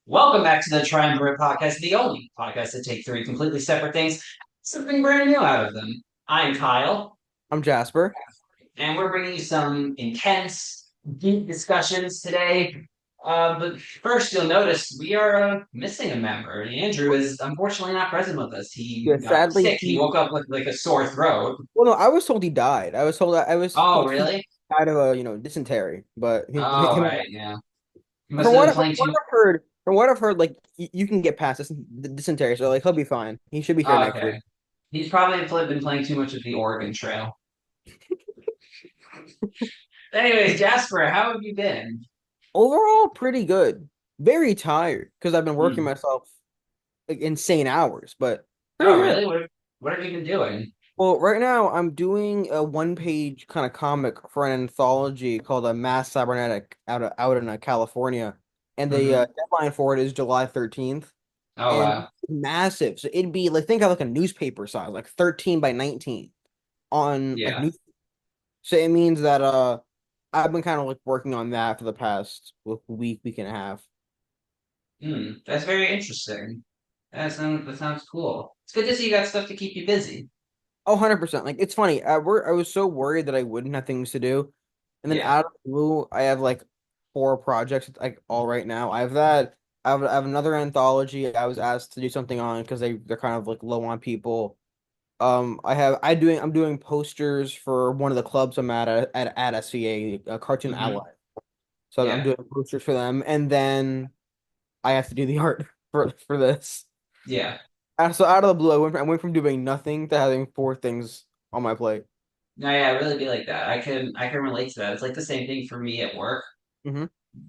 Welcome back to the Triumvirate podcast, the only podcast that take three completely separate things, something brand new out of them. I'm Kyle, I'm Jasper. and we're bringing you some intense, deep discussions today. But first, you'll notice we are missing a member. Andrew is unfortunately not present with us. He Yeah, got sadly sick. He he. woke up with like a sore throat. Well, no, I was told he died. I was told Oh, he really? died of a dysentery. But Oh, right, yeah. He must from have what been I- from playing what too. I've heard, like you can get past this the dysentery, so like he'll be fine. He should be here Oh, next week. okay. He's probably been playing too much of the Oregon Trail. Anyways, Jasper, how have you been? Overall, pretty good. Very tired because I've been working Hmm. myself like insane hours, but pretty Oh, good. really? What have you been doing? Well, right now I'm doing a one-page kind of comic for an anthology called a Mass Cybernetic out in California, and the Hmm. deadline for it is July 13th, Oh, and wow. it's massive. So it'd be like think of like a newspaper size, like 13 by 19 on like Yeah. news. So it means that I've been kind of like working on that for the past week and a half. Hmm. That's very interesting. That sounds cool. It's good to see you got stuff to keep you busy. Oh, 100%. Like it's funny. I was so worried that I wouldn't have things to do. And then Yeah. out of the blue, I have like four projects like all right now. I have that. I have another anthology I was asked to do something on because they're kind of like low on people. I'm doing posters for one of the clubs I'm at SVA, Cartoon Hmm. Ally. So I'm Yeah. doing posters for them, and then I have to do the art for this. Yeah. So out of the blue, I went from doing nothing to having four things on my plate. No, yeah, it really be like that. I can relate to that. It's like the same thing for me at work Hmm.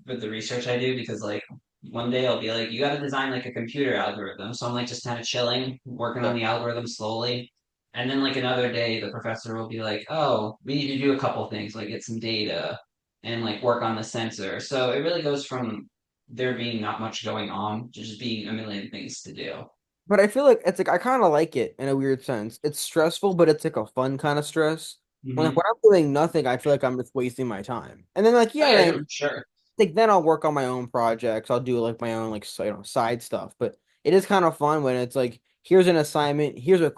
with the research I do because like one day I'll be like, you got to design like a computer algorithm. So I'm like just kind of chilling, working on Yeah. the algorithm slowly. And then like another day, the professor will be like, oh, we need to do a couple things, like get some data and like work on the sensor. So it really goes from there being not much going on to just being a million things to do. But I feel like it's like I kind of like it in a weird sense. It's stressful, but it's like a fun kind of stress. When Hmm. I'm doing nothing, I feel like I'm just wasting my time. And then like Oh yeah, yeah, then no, sure. then I'll work on my own projects. I'll do like my own like side stuff. But it is kind of fun when it's like here's an assignment, here's a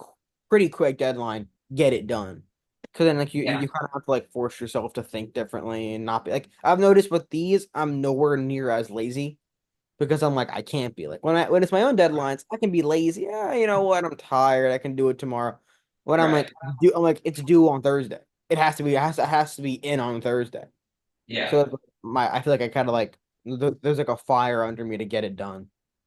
pretty quick deadline, get it done. Because then like Yeah. you kind of have to like force yourself to think differently and not be like I've noticed with these, I'm nowhere near as lazy because I'm like I can't be like when it's my own deadlines, I can be lazy. Yeah, you know what? I'm tired. I can do it tomorrow. When Right. I'm like it's due on Thursday. It has to be in on Thursday. Yeah. So I feel like I kind of like there's like a fire under me to get it done.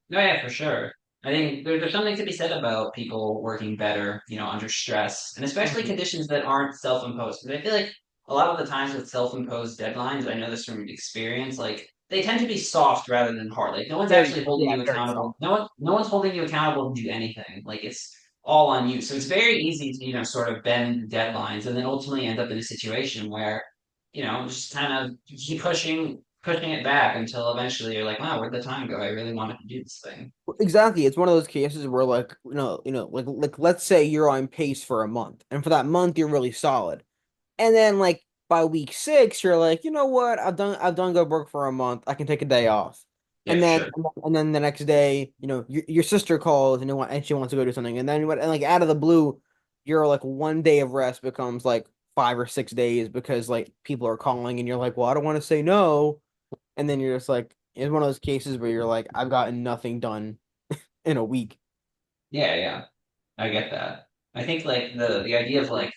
No, yeah, for sure. I think there's something to be said about people working better, under stress, and especially Mhm. conditions that aren't self-imposed. Because I feel like a lot of the times with self-imposed deadlines, I know this from experience, like they tend to be soft rather than hard. Like no one's actually holding you Very accountable. soft. No one's holding you accountable to do anything. Like it's all on you. So it's very easy to, sort of bend deadlines and then ultimately end up in a situation where, just kind of keep pushing it back until eventually you're like, wow, where'd the time go? I really wanted to do this thing. Exactly. It's one of those cases where like like let's say you're on pace for a month, and for that month you're really solid. And then like by week six, you're like, you know what? I've done good work for a month. I can take a day off. Yeah, for sure. And then the next day, your sister calls and she wants to go do something. And like out of the blue, you're like one day of rest becomes like 5 or 6 days because like people are calling and you're like, well, I don't want to say no. And then you're just like, it's one of those cases where you're like, I've gotten nothing done in a week. Yeah, yeah. I get that. I think like the idea of like,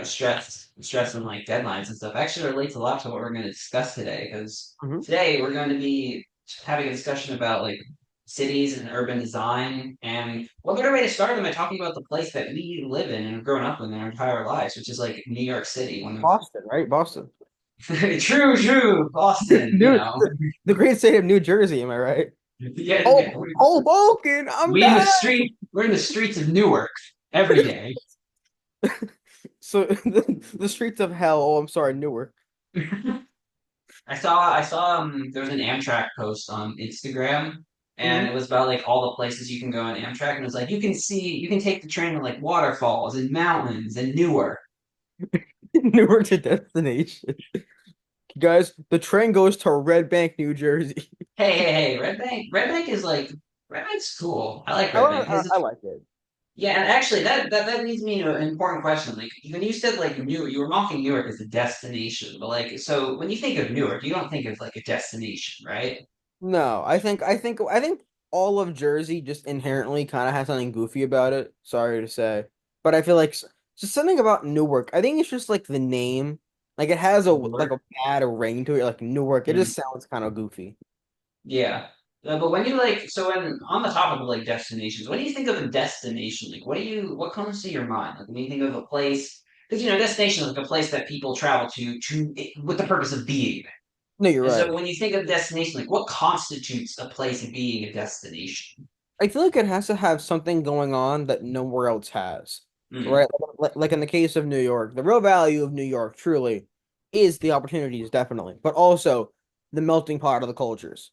stress and like deadlines and stuff actually relates a lot to what we're going to discuss today because Hmm. today we're going to be having a discussion about like cities and urban design and what better way to start than by talking about the place that we live in and have grown up in our entire lives, which is like New York City, one of Boston, right? Boston. true, Boston, New, the great state of New Jersey, am I right? Yeah, yeah. Oh, Hoboken, I'm We in the back. street. We're in the streets of Newark every day. So the streets of hell. Oh, I'm sorry, Newark. I saw there was an Amtrak post on Instagram and Hmm. it was about like all the places you can go on Amtrak and it was like you can take the train to like waterfalls and mountains and Newark. Newark's a destination. Guys, the train goes to Red Bank, New Jersey. hey, Red Bank is like Red Bank's cool. I like I, Red Bank because I like it. yeah, and actually that leads me to an important question. Like when you said like New, you were mocking Newark as a destination, but like so when you think of Newark, you don't think of like a destination, right? No, I think all of Jersey just inherently kind of has something goofy about it. Sorry to say, but I feel like just something about Newark. I think it's just like the name, like it has a like Newark. a bad ring to it, like Newark. It Mhm. just sounds kind of goofy. Yeah. But when you like, so when on the topic of like destinations, when you think of a destination, like what comes to your mind? Like when you think of a place, because destination is like a place that people travel to with the purpose of being. No, you're And right. so when you think of destination, like what constitutes a place being a destination? I feel like it has to have something going on that nowhere else has, Mm, right? Like in the case of New York, the real value of New York truly is the opportunities, definitely, but also the melting pot of the cultures.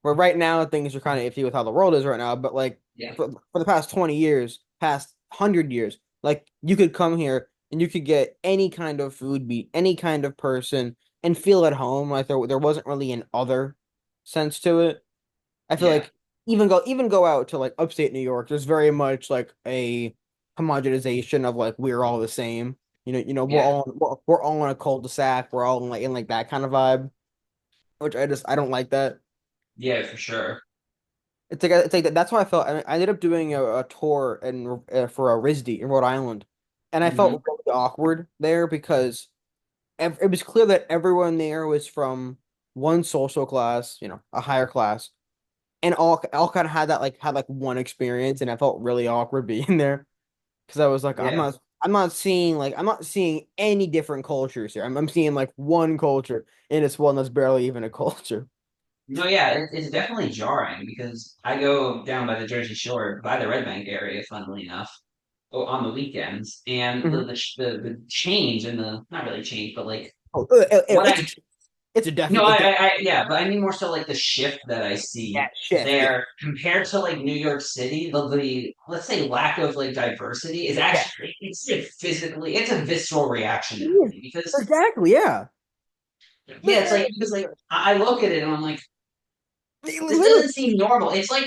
Where right now things are kind of iffy with how the world is right now, but like yeah, for the past 20 years, past 100 years, like you could come here and you could get any kind of food, meet any kind of person, and feel at home. Like there wasn't really an other sense to it. I feel yeah, like even go out to like upstate New York, there's very much like a homogenization of like we're all the same. yeah, We're all in a cul-de-sac. We're all in like that kind of vibe, which I don't like that. yeah, for sure. It's like that's why I felt. I ended up doing a tour for a RISD in Rhode Island, and I Hmm. felt really awkward there because it was clear that everyone there was from one social class, a higher class, and all kind of had like one experience, and I felt really awkward being there because I was like, Yeah. I'm not seeing any different cultures here. I'm seeing like one culture, and it's one that's barely even a culture. No, yeah, it's definitely jarring because I go down by the Jersey Shore, by the Red Bank area, funnily enough, on the weekends, and Mhm. the change in the not really change, but like Oh, what it's I it's a no, definite yeah, but I mean more so like the shift that I see that shift. Yeah, there compared to like New York City, the let's say lack of like diversity is yeah, actually it's a physically it's a visceral reaction in yeah. me because Exactly. Yeah. yeah, it's like because like I look at it and I'm like this Literally. doesn't seem normal. It's like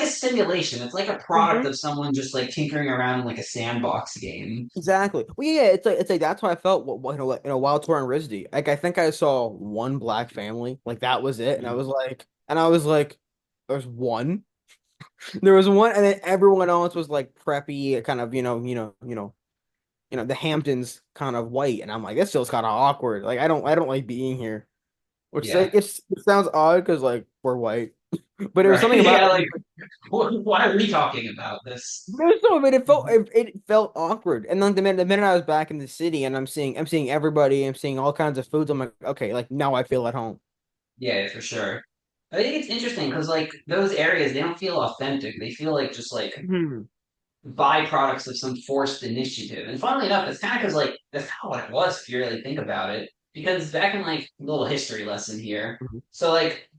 a simulation. It's like a product Mhm. of someone just like tinkering around in like a sandbox game. Exactly. Well, yeah, it's like that's how I felt. While touring RISD, like I think I saw one black family, like that was it, Mm. and I was like, there's one, there was one, and then everyone else was like preppy, kind of, the Hamptons kind of white, and I'm like, this feels kind of awkward. Like I don't like being here, which Yeah. it sounds odd because like we're white, but there was Right. something about Yeah, it. like why are we talking about this? No, so, but it felt awkward. And then the minute I was back in the city and I'm seeing everybody, I'm seeing all kinds of foods. I'm like, okay, like now I feel at home. Yeah, for sure. I think it's interesting because like those areas, they don't feel authentic. They feel like just like Hmm. byproducts of some forced initiative. And funnily enough, it's kind of because like that's not what it was if you really think about it. Because back in like a little history lesson here, Hmm. so like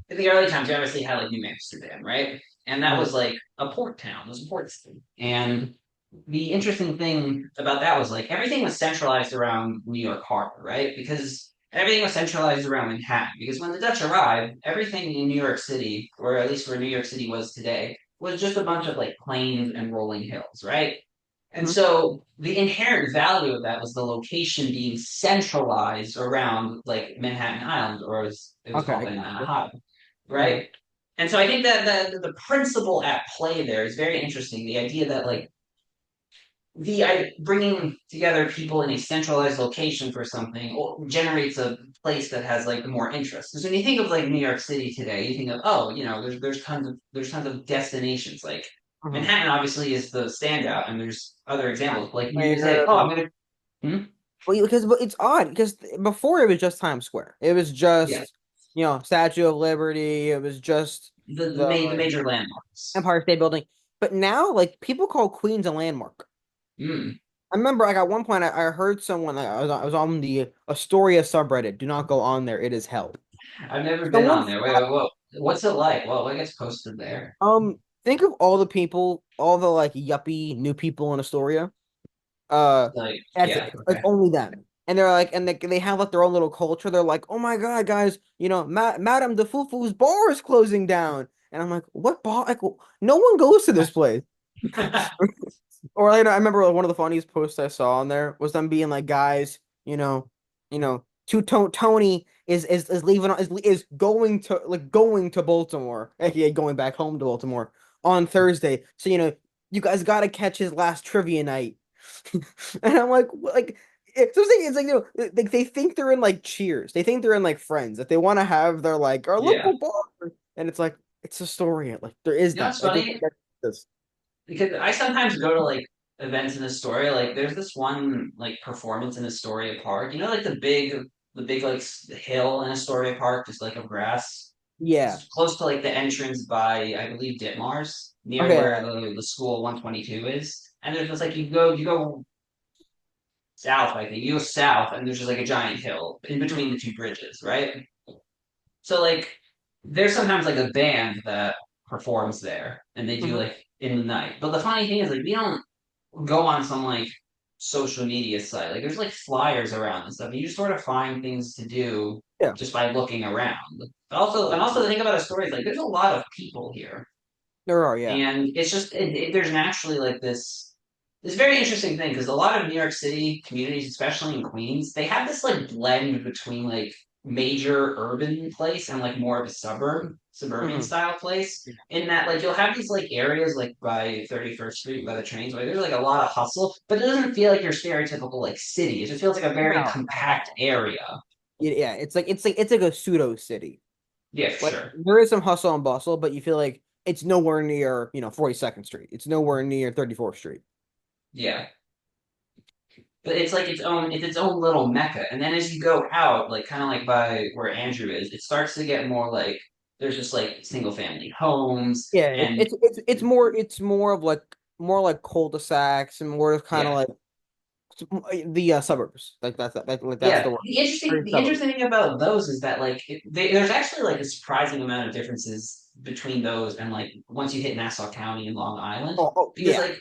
in the early times, you obviously had like New Amsterdam, right? And that Hmm. was like a port town. It was a port city. And the interesting thing about that was like everything was centralized around New York Harbor, right? Because everything was centralized around Manhattan. Because when the Dutch arrived, everything in New York City, or at least where New York City was today, was just a bunch of like plains and rolling hills, right? And Hmm. so the inherent value of that was the location being centralized around like Manhattan Island, or as it was Okay, called I then gotcha. Manhattan, Hmm. right? And so I think that the principle at play there is very interesting. The idea that like bringing together people in a centralized location for something generates a place that has like more interest. Because when you think of like New York City today, you think of oh, there's tons of destinations. Like Hmm. Manhattan obviously is the standout, and there's other examples. Like you say, oh, I'm Where gonna, hmm? well, because but it's odd because before it was just Times Square. It was Yeah, just Statue of Liberty. It was just the the major landmarks. Empire State Building. But now, like people call Queens a landmark. Mm. I remember like at one point I heard someone like, I was on the Astoria subreddit. Do not go on there. It is hell. I've never been Someone on there. Whoa. What's it like? Well, what gets posted there? think of all the people, all the like yuppie new people in Astoria. Uh Like, that's yeah, it. It's like okay. only them. and they're like, and they have like their own little culture. They're like, oh my God, guys, Madame de Fufu's bar is closing down. And I'm like, what bar? Like, no one goes to this place. Or I remember like, one of the funniest posts I saw on there was them being like, guys, two Tony is leaving is going to Baltimore, aka going back home to Baltimore on Thursday. So you guys got to catch his last trivia night. And I'm like it's like they think they're in like Cheers. They think they're in like Friends. That they want to have their like our Yeah. local bar, and it's like it's Astoria. Like there is You know that. what's Like funny? this. Because I sometimes go to like events in Astoria. Like there's this one like performance in Astoria Park. You know, like the big like hill in Astoria Park, just like of grass. Yeah. It's close to like the entrance by I believe Ditmars, near Okay. where the school 122 is. And there's just like you go south, I think. You go south and there's just like a giant hill in between the Mhm. two bridges, right? So like there's sometimes like a band that performs there and they do Mhm. like in the night. But the funny thing is like we don't go on some like social media site. Like there's like flyers around and stuff. You just sort of find things to do Yeah. just by looking around. Also the thing about a story is like there's a lot of people here. There are, yeah. And it's just there's naturally like this very interesting thing because a lot of New York City communities, especially in Queens, they have this like blend between like major urban place and like more of a suburban Hmm. style place. In that like you'll have these like areas like by 31st Street by the trains where there's like a lot of hustle, but it doesn't feel like your stereotypical like city. It just feels like a very No, not at compact all. area. Yeah, it's like a pseudo city. Yeah, for Like sure. there is some hustle and bustle, but you feel like it's nowhere near, 42nd Street. It's nowhere near 34th Street. Yeah. But it's like its own little mecca. And then as you go out, like kind of like by where Andrew is, it starts to get more like there's just like single family homes Yeah, and it's more of like more like cul-de-sacs and more kind of yeah. like the suburbs. Like that's Yeah. the word. The interesting Very the suburbs. interesting thing about those is that like there's actually like a surprising amount of differences between those and like once you hit Nassau County and Long Island. Oh, Because yeah. like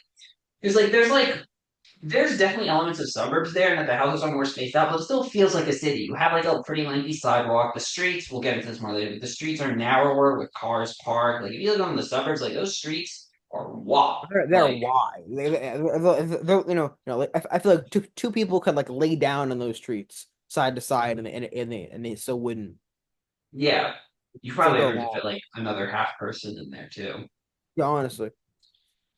there's definitely elements of suburbs there and that the houses are more spaced out, but it still feels like a city. You have like a pretty lengthy sidewalk. The streets, we'll get into this more later, but the streets are narrower with cars parked. Like if you live in the suburbs, like those streets are wide. They're Like, wide. Like, I feel like two people could like lay down in those streets side to side, and they still wouldn't. yeah. You It's like probably they're have room to long. fit like another half person in there too. Yeah, honestly.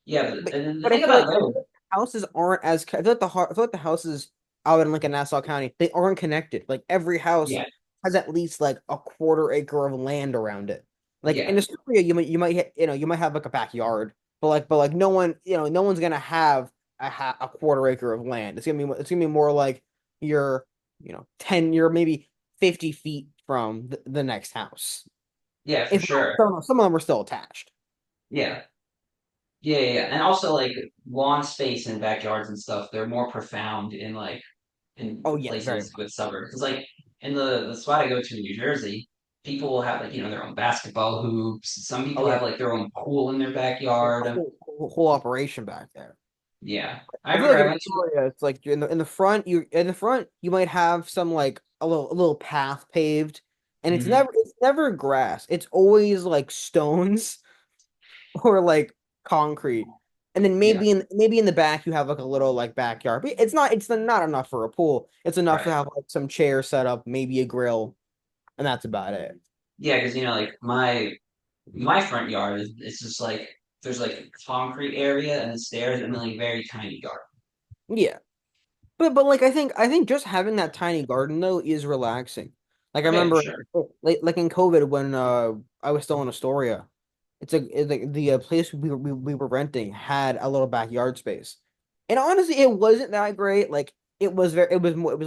Yeah, But and then the but I thing feel like about those, houses aren't as. I feel like I feel like the houses out in like in Nassau County, they aren't connected. Like every house yeah, has at least like a quarter acre of land around it. Like yeah, in Astoria, you might have like a backyard, but like no one's gonna have a quarter acre of land. It's gonna be more like you're maybe 50 feet from the next house. yeah, for If sure. some of them are still attached. Yeah. Yeah, yeah, yeah. And also like lawn space and backyards and stuff, they're more profound in Oh yeah, very places much. with suburbs. Because like in the spot I go to in New Jersey, people will have like their own basketball hoops. Some Oh people yeah. have like their own pool in their A backyard. whole operation back there. Yeah, I I feel remember like I in went to Astoria, it's like in the front you might have some like a little path paved, and it's Mhm. never grass. It's always like stones or like concrete, and then Yeah, maybe in the back you have like a little like backyard. But it's not enough for a pool. It's enough to right. have like some chairs set up, maybe a grill, and that's about it. Yeah, because like my front yard is it's just like there's like a concrete area and the stairs and then like very tiny garden. Yeah. But like I think just having that tiny garden though is relaxing. Like I Oh yeah, for remember sure. like in COVID when I was still in Astoria, it's like the place we were renting had a little backyard space. And honestly, it wasn't that great. Like it was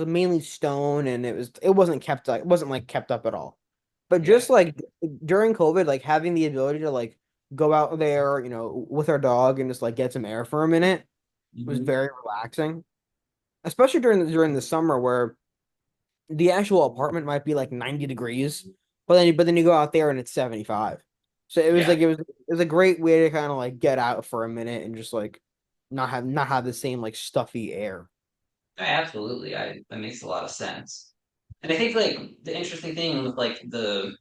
mainly stone and it wasn't like kept up at all. But Yeah. just like during COVID, like having the ability to like go out there, with our dog and just like get some air for a minute was Mhm. very relaxing, especially during the summer where the actual apartment might be like 90 degrees, but then you go out there and it's 75. So it was Yeah. like it was a great way to kind of like get out for a minute and just like not have the same like stuffy air. Absolutely. That makes a lot of sense. And I think like the interesting thing with like the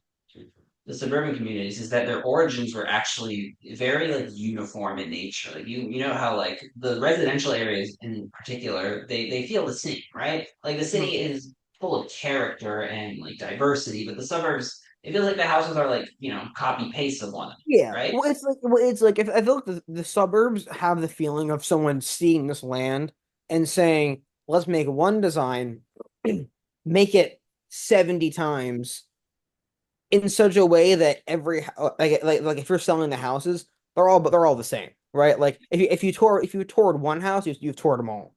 suburban communities is that their origins were actually very like uniform in nature. Like you know how like the residential areas in particular, they feel the same, right? Like the Mhm. city is full of character and like diversity, but the suburbs, it feels like the houses are like, copy paste of one another, Yeah, right? well, it's like if I feel like the suburbs have the feeling of someone seeing this land and saying, "Let's make one design, make it 70 times in such a way that like if you're selling the houses, they're all the same, right? Like if you toured one house, you've toured them all.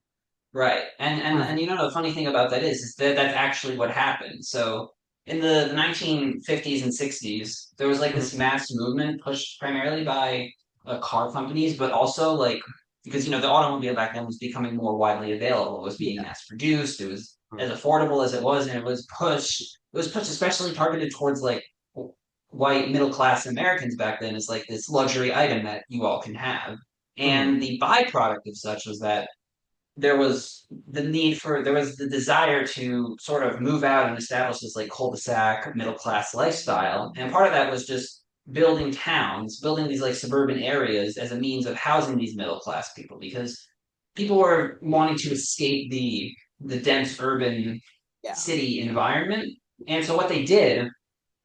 Right. And the funny thing about that is that that's actually what happened. So in the 1950s and 60s, there was like Mhm. this mass movement pushed primarily by car companies, but also like because the automobile back then was becoming more widely available. It was being Yeah. mass produced. It was Mhm. as affordable as it was, and it was pushed. It was pushed especially targeted towards like white middle class Americans back then as like this luxury item that you all can have. Mhm. And the byproduct of such was that there was the desire to sort of move out and establish this like cul-de-sac middle class lifestyle. And part of that was just building towns, building these like suburban areas as a means of housing these middle class people because people were wanting to escape the dense urban Yeah. city environment. And so what they did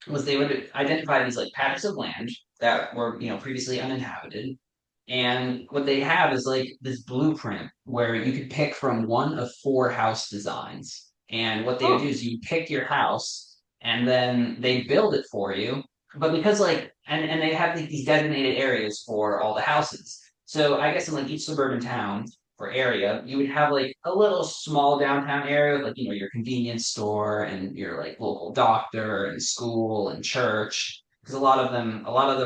was they would identify these like patches of land that were previously uninhabited, and what they have is like this blueprint where you could pick from one of four house designs. And what they would do Oh. is you pick your house and then they build it for you. But because like and they have like, these designated areas for all the houses. So I guess in like each suburban town or area, you would have like a little small downtown area with like, your convenience store and your like local doctor and school and church because a lot of them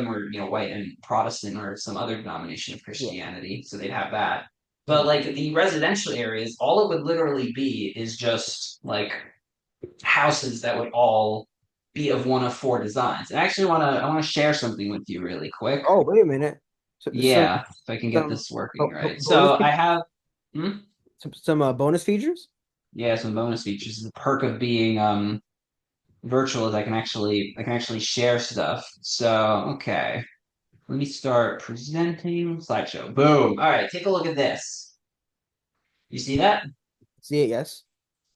were white and Protestant or some other denomination of Yeah. Christianity, so they'd have that. But Mhm. like the residential areas, all it would literally be is just like houses that would all be of one of four designs. And I want to share something with you really quick. Oh, wait a minute. Some Yeah, if I can get some this working right. bonus So I have some bonus features. yeah, some bonus features. The perk of being virtual is I can actually share stuff. So okay. Let me start presenting slideshow. Boom. All right, take a look at this. You see that? See it, yes.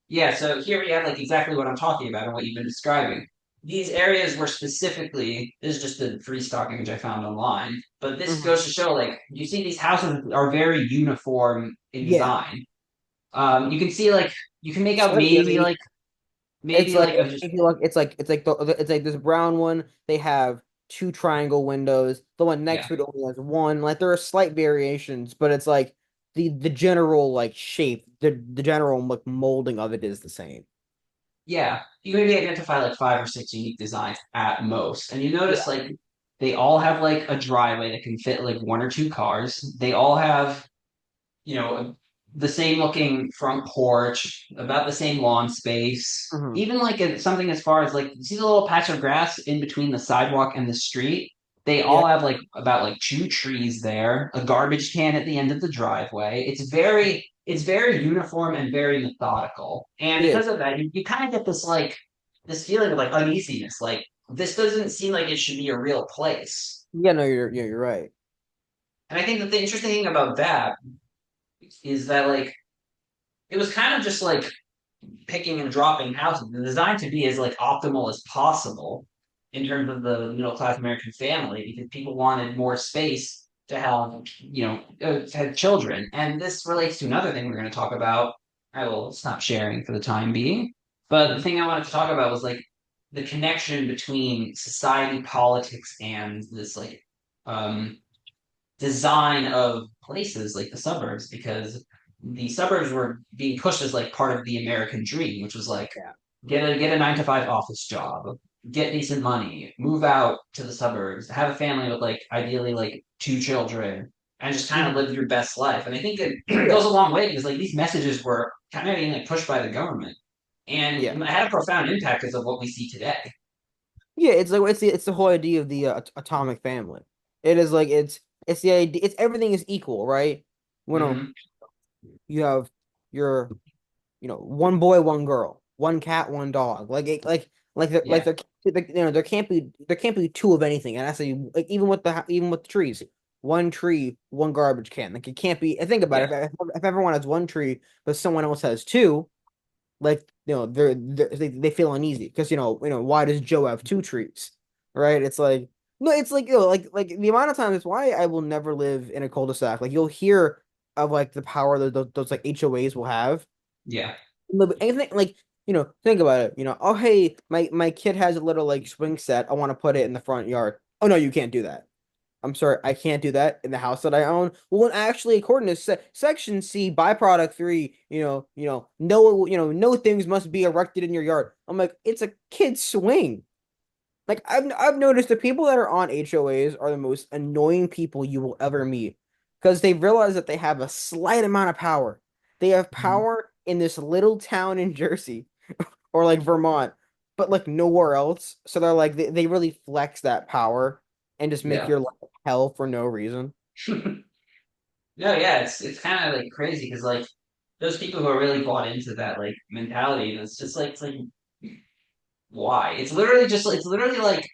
Yeah, so here we have like exactly what I'm talking about and what you've been describing. These areas were specifically, this is just a free stock image I found online, but this Mhm. goes to show like you see these houses are very uniform in Yeah. design. You can see like you can make out Slightly. I maybe mean, like it's maybe like like a just if you look, it's like this brown one. They have two triangle windows. The one next yeah. to it only has one. Like there are slight variations, but it's like the general like shape, the general like molding of it is the same. Yeah, you can maybe identify like five or six unique designs at most. And you notice Yeah. like they all have like a driveway that can fit like one or two cars. They all have, you know, the same looking front porch, about the same lawn space. Hmm. Even like something as far as like you see the little patch of grass in between the sidewalk and the street. They Yeah. all have like about like two trees there, a garbage can at the end of the driveway. It's very uniform and very methodical. And It is. because of that, you kind of get this feeling of like uneasiness. Like this doesn't seem like it should be a real place. Yeah. No, you're right. And I think that the interesting thing about that is that like it was kind of just like picking and dropping houses. The design to be as like optimal as possible in terms of the middle class American family because people wanted more space to have to have children. And this relates to another thing we're going to talk about. I will stop sharing for the time being. But the Mhm. thing I wanted to talk about was like the connection between society, politics, and this like um, design of places like the suburbs because the suburbs were being pushed as like part of the American dream, which was like Yeah. get a 9 to 5 office job, get decent money, move out to the suburbs, have a family with like ideally like two children, and just kind of Mhm. live your best life. And I think it Yeah. goes a long way because like these messages were kind of being like pushed by the government. And Yeah. it had a profound impact because of what we see today. Yeah. It's the whole idea of the atomic family. It is like it's the idea. It's everything is equal, right? When Hmm. you have your one boy, one girl, one cat, one dog. Yeah. There can't be two of anything. And I say like even with the trees, one tree, one garbage can. Like it can't be. Think about Yeah. it. If everyone has one tree, but someone else has two, like they feel uneasy because why does Joe have two trees, right? It's like no, it's like like the amount of times it's why I will never live in a cul-de-sac. Like you'll hear of like the power that those like HOAs will have. Yeah. Anything like think about it. Oh hey, my kid has a little like swing set. I want to put it in the front yard. Oh no, you can't do that. I'm sorry, I can't do that in the house that I own. Well, when actually, according to Section C, byproduct 3, no things must be erected in your yard. I'm like, it's a kid's swing. Like I've noticed the people that are on HOAs are the most annoying people you will ever meet because they realize that they have a slight amount of power. They have Mhm. power in this little town in Jersey or like Vermont, but like nowhere else. So they're like they really flex that power and just make Yeah. your life hell for no reason. No, yeah, it's kind of like crazy because like those people who are really bought into that like mentality, and it's like why? It's literally like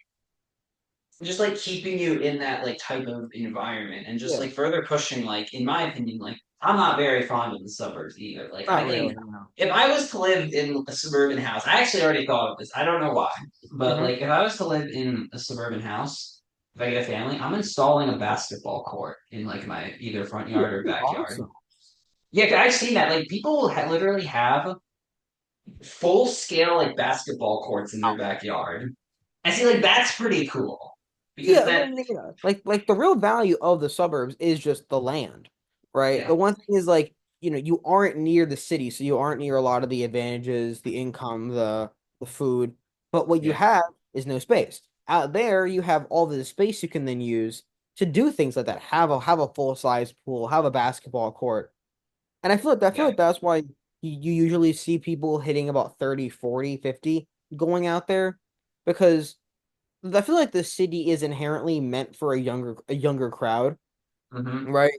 just like keeping you in that like type of environment and just Yeah, like further pushing like in my opinion like I'm not very fond of the suburbs either. Like I not think really, no. if I was to live in a suburban house, I actually already thought of this. I don't know why, but Hmm. like if I was to live in a suburban house, if I get a family, I'm installing a basketball court in like my either front Yeah, yard or that'd be backyard. awesome. Yeah, 'cause I've seen that. Like people will literally have full scale like basketball courts in their backyard. I see like that's pretty cool because Yeah, that like the real value of the suburbs is just the land, right? The yeah one thing is like, you aren't near the city, so you aren't near a lot of the advantages, the income, the food. But what you yeah have is no space. Out there, you have all the space you can then use to do things like that. Have a full size pool, have a basketball court. And I feel yeah like that's why you usually see people hitting about 30, 40, 50 going out there because I feel like the city is inherently meant for a younger crowd, hmm right?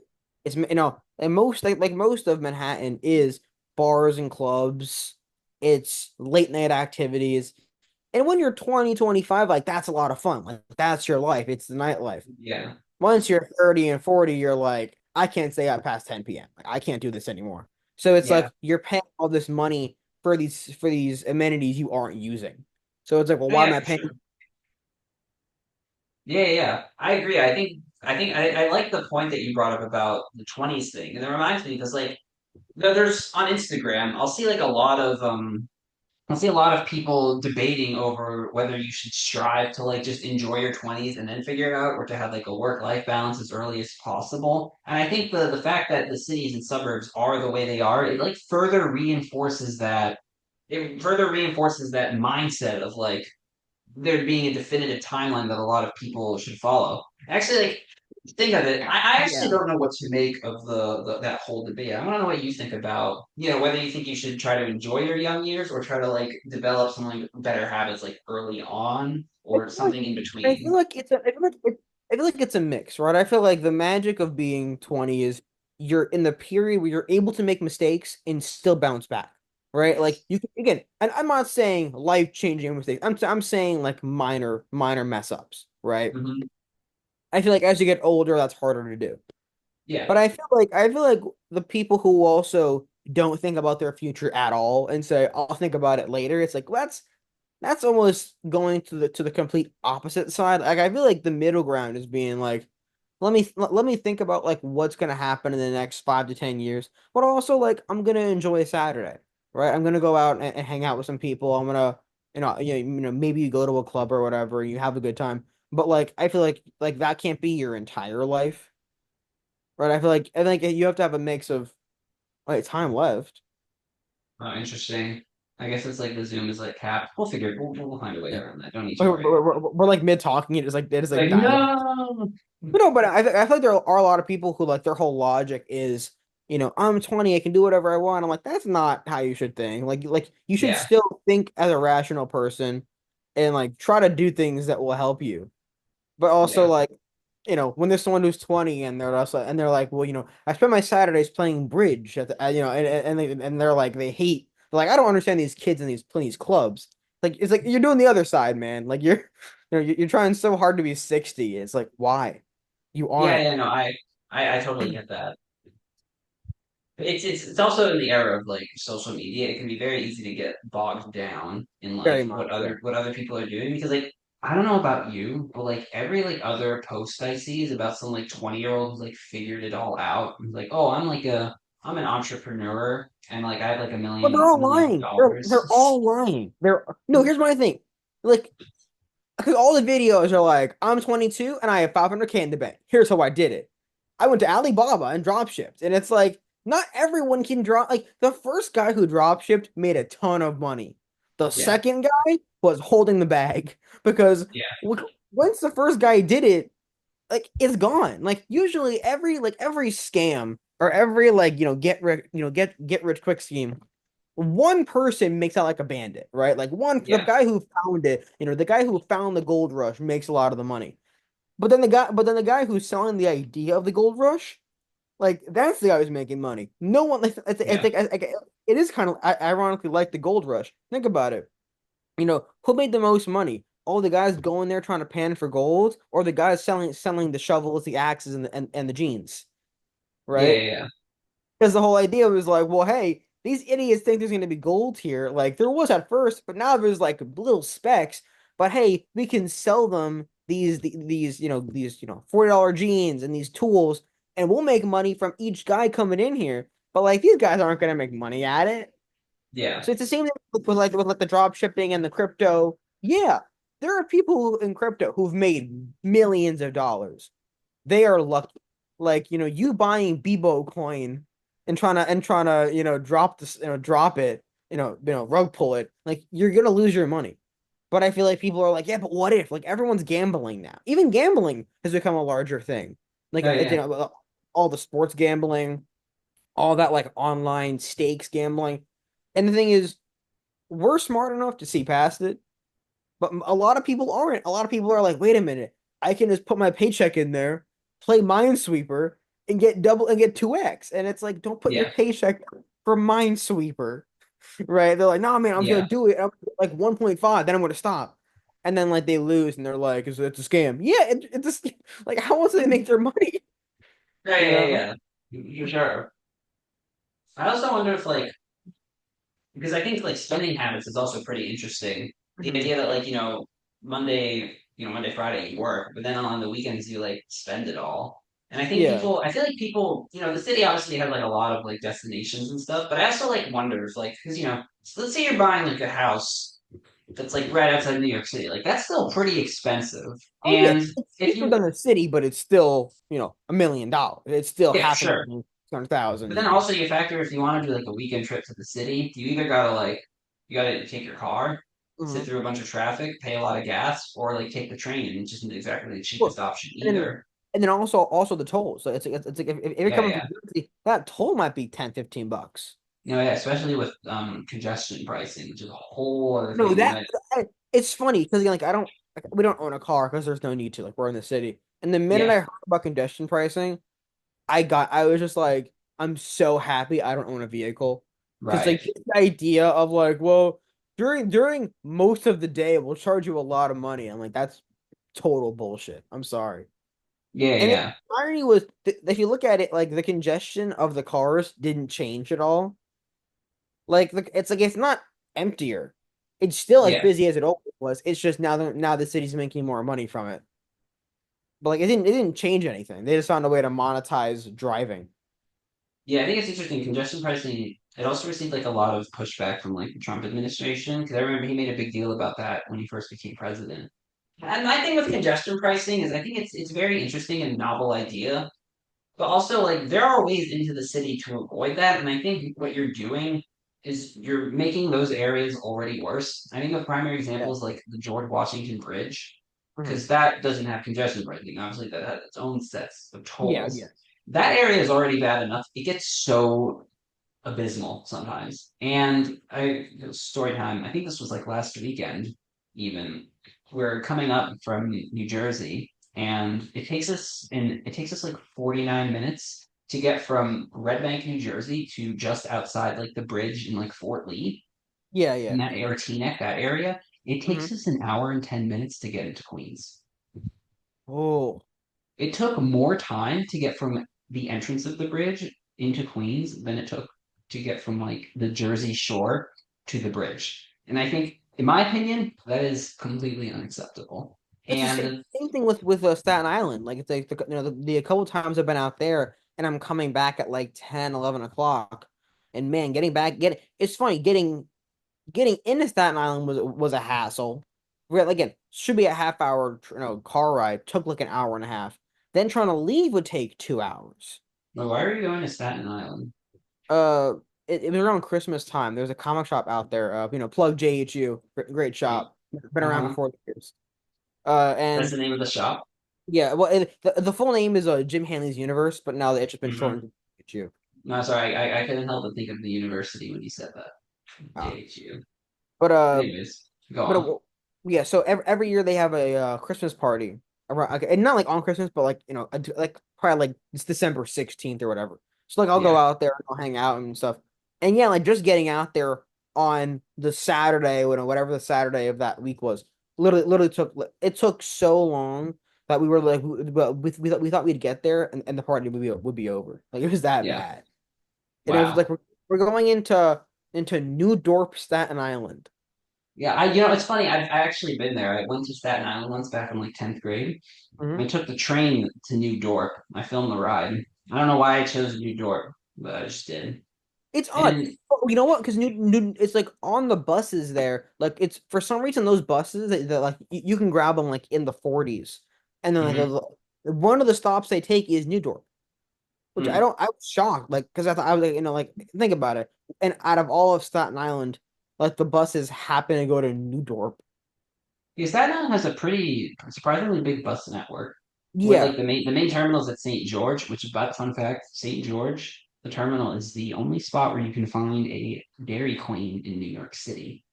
And most of Manhattan is bars and clubs, it's late night activities. And when you're 20, 25, like that's a lot of fun. Like that's your life. It's the nightlife. yeah Once you're 30 and 40, you're like, I can't stay out past 10 p.m. Like I can't do this anymore. So it's yeah like you're paying all this money for these amenities you aren't using. So it's like, well, oh, why am yeah I for paying? sure yeah I agree I like the point that you brought up about the 20s thing and it reminds me because like there's on Instagram I'll see like a lot of I see a lot of people debating over whether you should strive to like just enjoy your 20s and then figure it out or to have like a work-life balance as early as possible. And I think the fact that the cities and suburbs are the way they are, it further reinforces that mindset of like there being a definitive timeline that a lot of people should follow. Actually, like think of it. I actually Yeah. don't know what to make of the that whole debate. I want to know what you think about, whether you think you should try to enjoy your young years or try to like develop some like better habits like early on I or feel like something in I feel between. like it's a I feel like it's a mix, right? I feel like the magic of being 20 is you're in the period where you're able to make mistakes and still bounce back, right? Like you can again, and I'm not saying life-changing mistakes. I'm saying like minor mess ups, right? Hmm. I feel like as you get older, that's harder to do. Yeah, But I feel like the people who also don't think about their future at all and say, I'll think about it later, it's like, well, that's almost going to the complete opposite side. Like I feel like the middle ground is being like, let me think about like what's gonna happen in the next 5 to 10 years, but also like I'm gonna enjoy Saturday, right? I'm gonna go out and hang out with some people. I'm gonna maybe you go to a club or whatever, and you have a good time. But like I feel like that can't be your entire life, right? I think you have to have a mix of like time left. oh, interesting. I guess it's like the Zoom is like capped. We'll find a way Yeah. around that. Don't need to We're, worry. we're, we're we're, like mid talking, it just like Like dies. no. But no, but I feel like there are a lot of people who like their whole logic is, I'm 20, I can do whatever I want. I'm like, that's not how you should think. Like you should Yeah, still think as a rational person and like try to do things that will help you. But also yeah, like, when there's someone who's 20 and they're like, well, I spend my Saturdays playing bridge at the, and they're like they hate Like, I don't understand these kids in these clubs. Like, it's like you're doing the other side, man. Like you're trying so hard to be 60. It's like, why? You Yeah, aren't. yeah, no, I totally get that. It's also in the era of like social media, it can be very easy to get bogged down in Very like much, yeah. what other people are doing because like I don't know about you, but like every like other post I see is about some like 20-year-old who's like figured it all out. Who's like, oh, I'm an entrepreneur and like I have like a But they're all million lying. They're dollars. all lying. They're no. Here's my thing. Like, because all the videos are like, I'm 22 and I have 500K in the bank. Here's how I did it. I went to Alibaba and drop shipped, and it's like not everyone can drop. Like the first guy who drop shipped made a ton of money. The Yeah, second guy was holding the bag because yeah, once the first guy did it, like it's gone. Like usually every scam or every like get rich quick scheme, one person makes out like a bandit, right? Like the yeah, guy who found it, the guy who found the gold rush makes a lot of the money. But then the guy who's selling the idea of the gold rush, like that's the guy who's making money. No one, like, I yeah, think it is kind of ironically like the gold rush. Think about it. Who made the most money? All the guys going there trying to pan for gold, or the guys selling the shovels, the axes, and the jeans, yeah, right? yeah, Because the whole idea was like, well, hey, these idiots think there's going to be gold here. Like there was at first, but now there's like little specks. But hey, we can sell them these $40 jeans and these tools, and we'll make money from each guy coming in here. But like these guys aren't going to make money at it. yeah, So it's the same thing with the drop shipping and the crypto. Yeah, there are people in crypto who've made millions of dollars. They are lucky. Like, you buying Bebo coin and trying to, drop it, rug pull it, like you're gonna lose your money. But I feel like people are like, yeah, but what if? Like everyone's gambling now. Even gambling has become a larger thing. Like oh it's yeah, all the sports gambling, all that like online stakes gambling. And the thing is, we're smart enough to see past it, but a lot of people aren't. A lot of people are like, wait a minute, I can just put my paycheck in there, play Minesweeper, and get double and get 2x. And it's like, don't put your yeah, paycheck for Minesweeper, right? They're like, no, man, I'm just yeah, gonna do it. I'm like 1.5, then I'm gonna stop. And then like they lose and they're like, it's a scam. Yeah, it's like how else do they make their money? yeah, You yeah, know? yeah, for sure. I also wonder if like because I think like spending habits is also pretty interesting. The Mhm. idea that like, Monday, Friday you work, but then on the weekends you like spend it all. And Yeah. I feel like people, the city obviously has like a lot of like destinations and stuff, but I also like wonder if like, because so let's say you're buying like a house that's like right outside New York City, like that's still pretty expensive. Oh yeah, And it's if cheaper you, than the city, but it's still, $1 million. It's still yeah, half a sure. million, But 200,000 then even. also you factor if you want to do like a weekend trip to the city, you either gotta like you gotta take your car, sit Mhm. through a bunch of traffic, pay a lot of gas, or like take the train, which isn't exactly the cheapest Well, option and then either. also the toll. So it's like if you're Yeah, coming from yeah. Jersey, that toll might be 10-15 bucks. Yeah, especially with congestion pricing, which is a whole other No, thing. it's funny because like we don't own a car because there's no need to. Like we're in the city. And the minute Yeah, I heard about congestion pricing, I was just like, I'm so happy I don't own a vehicle. Because right. like the idea of like, well, during most of the day we'll charge you a lot of money. I'm like, that's total bullshit. I'm sorry. Yeah, And the yeah, irony was if you look at it, like the congestion of the cars didn't change at all. Like it's like it's not emptier. It's still as yeah. busy as it always was. It's just now the city's making more money from it. But like it didn't change anything. They just found a way to monetize driving. Yeah, I think it's interesting. Congestion pricing, it also received like a lot of pushback from like the Trump administration because I remember he made a big deal about that when he first became president. And my thing with congestion pricing is I think it's very interesting and novel idea, but also like there are ways into the city to avoid that. And I think what you're doing is you're making those areas already worse. I think a primary Yeah. example is like the George Washington Bridge, Mhm. because that doesn't have congestion pricing. Obviously, that has its own sets of Yeah, tolls. yeah. That area is already bad enough. It gets so abysmal sometimes. And story time, I think this was like last weekend, even. We're coming up from New Jersey, and it takes us like 49 minutes to get from Red Bank, New Jersey to just outside like the bridge in like Fort Lee Yeah, in yeah. that area, Teaneck, that area, it Hmm. takes us an hour and 10 minutes to get into Queens. Oh, It took more time to get from the entrance of the bridge into Queens than it took to get from like the Jersey Shore to the bridge. And I think, in my opinion, that is completely unacceptable. it's the same, And same thing with Staten Island. Like it's like the couple times I've been out there and I'm coming back at like 10, 11 o'clock. And man, getting it's funny, getting into Staten Island was a hassle. Again, should be a half hour car ride, took like an hour and a half. Then trying to leave would take 2 hours. well, why are you going to Staten Island? Uh, it was around Christmas time. There's a comic shop out there. Plug JHU, great shop, been around for Uh-huh. 40 years. That's the And name of the shop. yeah, well, the full name is Jim Hanley's Universe, but now it's just been Hmm. shortened to JHU. No, sorry, I couldn't help but think of the university when you said that. Uh, JHU. but Anyways, go but on. yeah, so every year they have a Christmas party around, okay, and not like on Christmas, but like like probably like it's December 16th or whatever. So like I'll go Yeah, out there and I'll hang out and stuff. And yeah, like just getting out there on the Saturday, whatever the Saturday of that week was, literally took so long that we were like we thought we'd get there and the party would be over. Like it was that yeah. bad. And it was Wow. like we're going into New Dorp, Staten Island. Yeah, it's funny. I actually been there. I went to Staten Island once back in like 10th grade. I Mhm. took the train to New Dorp. I filmed the ride. I don't know why I chose New Dorp, but I just did. It's odd. And Oh, you know what? Because it's like on the buses there. Like it's for some reason those buses that like you can grab them like in the 40s, and then like mhm, one of the stops they take is New Dorp, which I mm. don't. I was shocked, like because I thought I was like like think about it. And out of all of Staten Island, like the buses happen to go to New Dorp. Yeah, Staten Island has a pretty surprisingly big bus network. With Yeah, like the main terminals at St. George, which is about fun fact, St. George, the terminal is the only spot where you can find a Dairy Queen in New York City.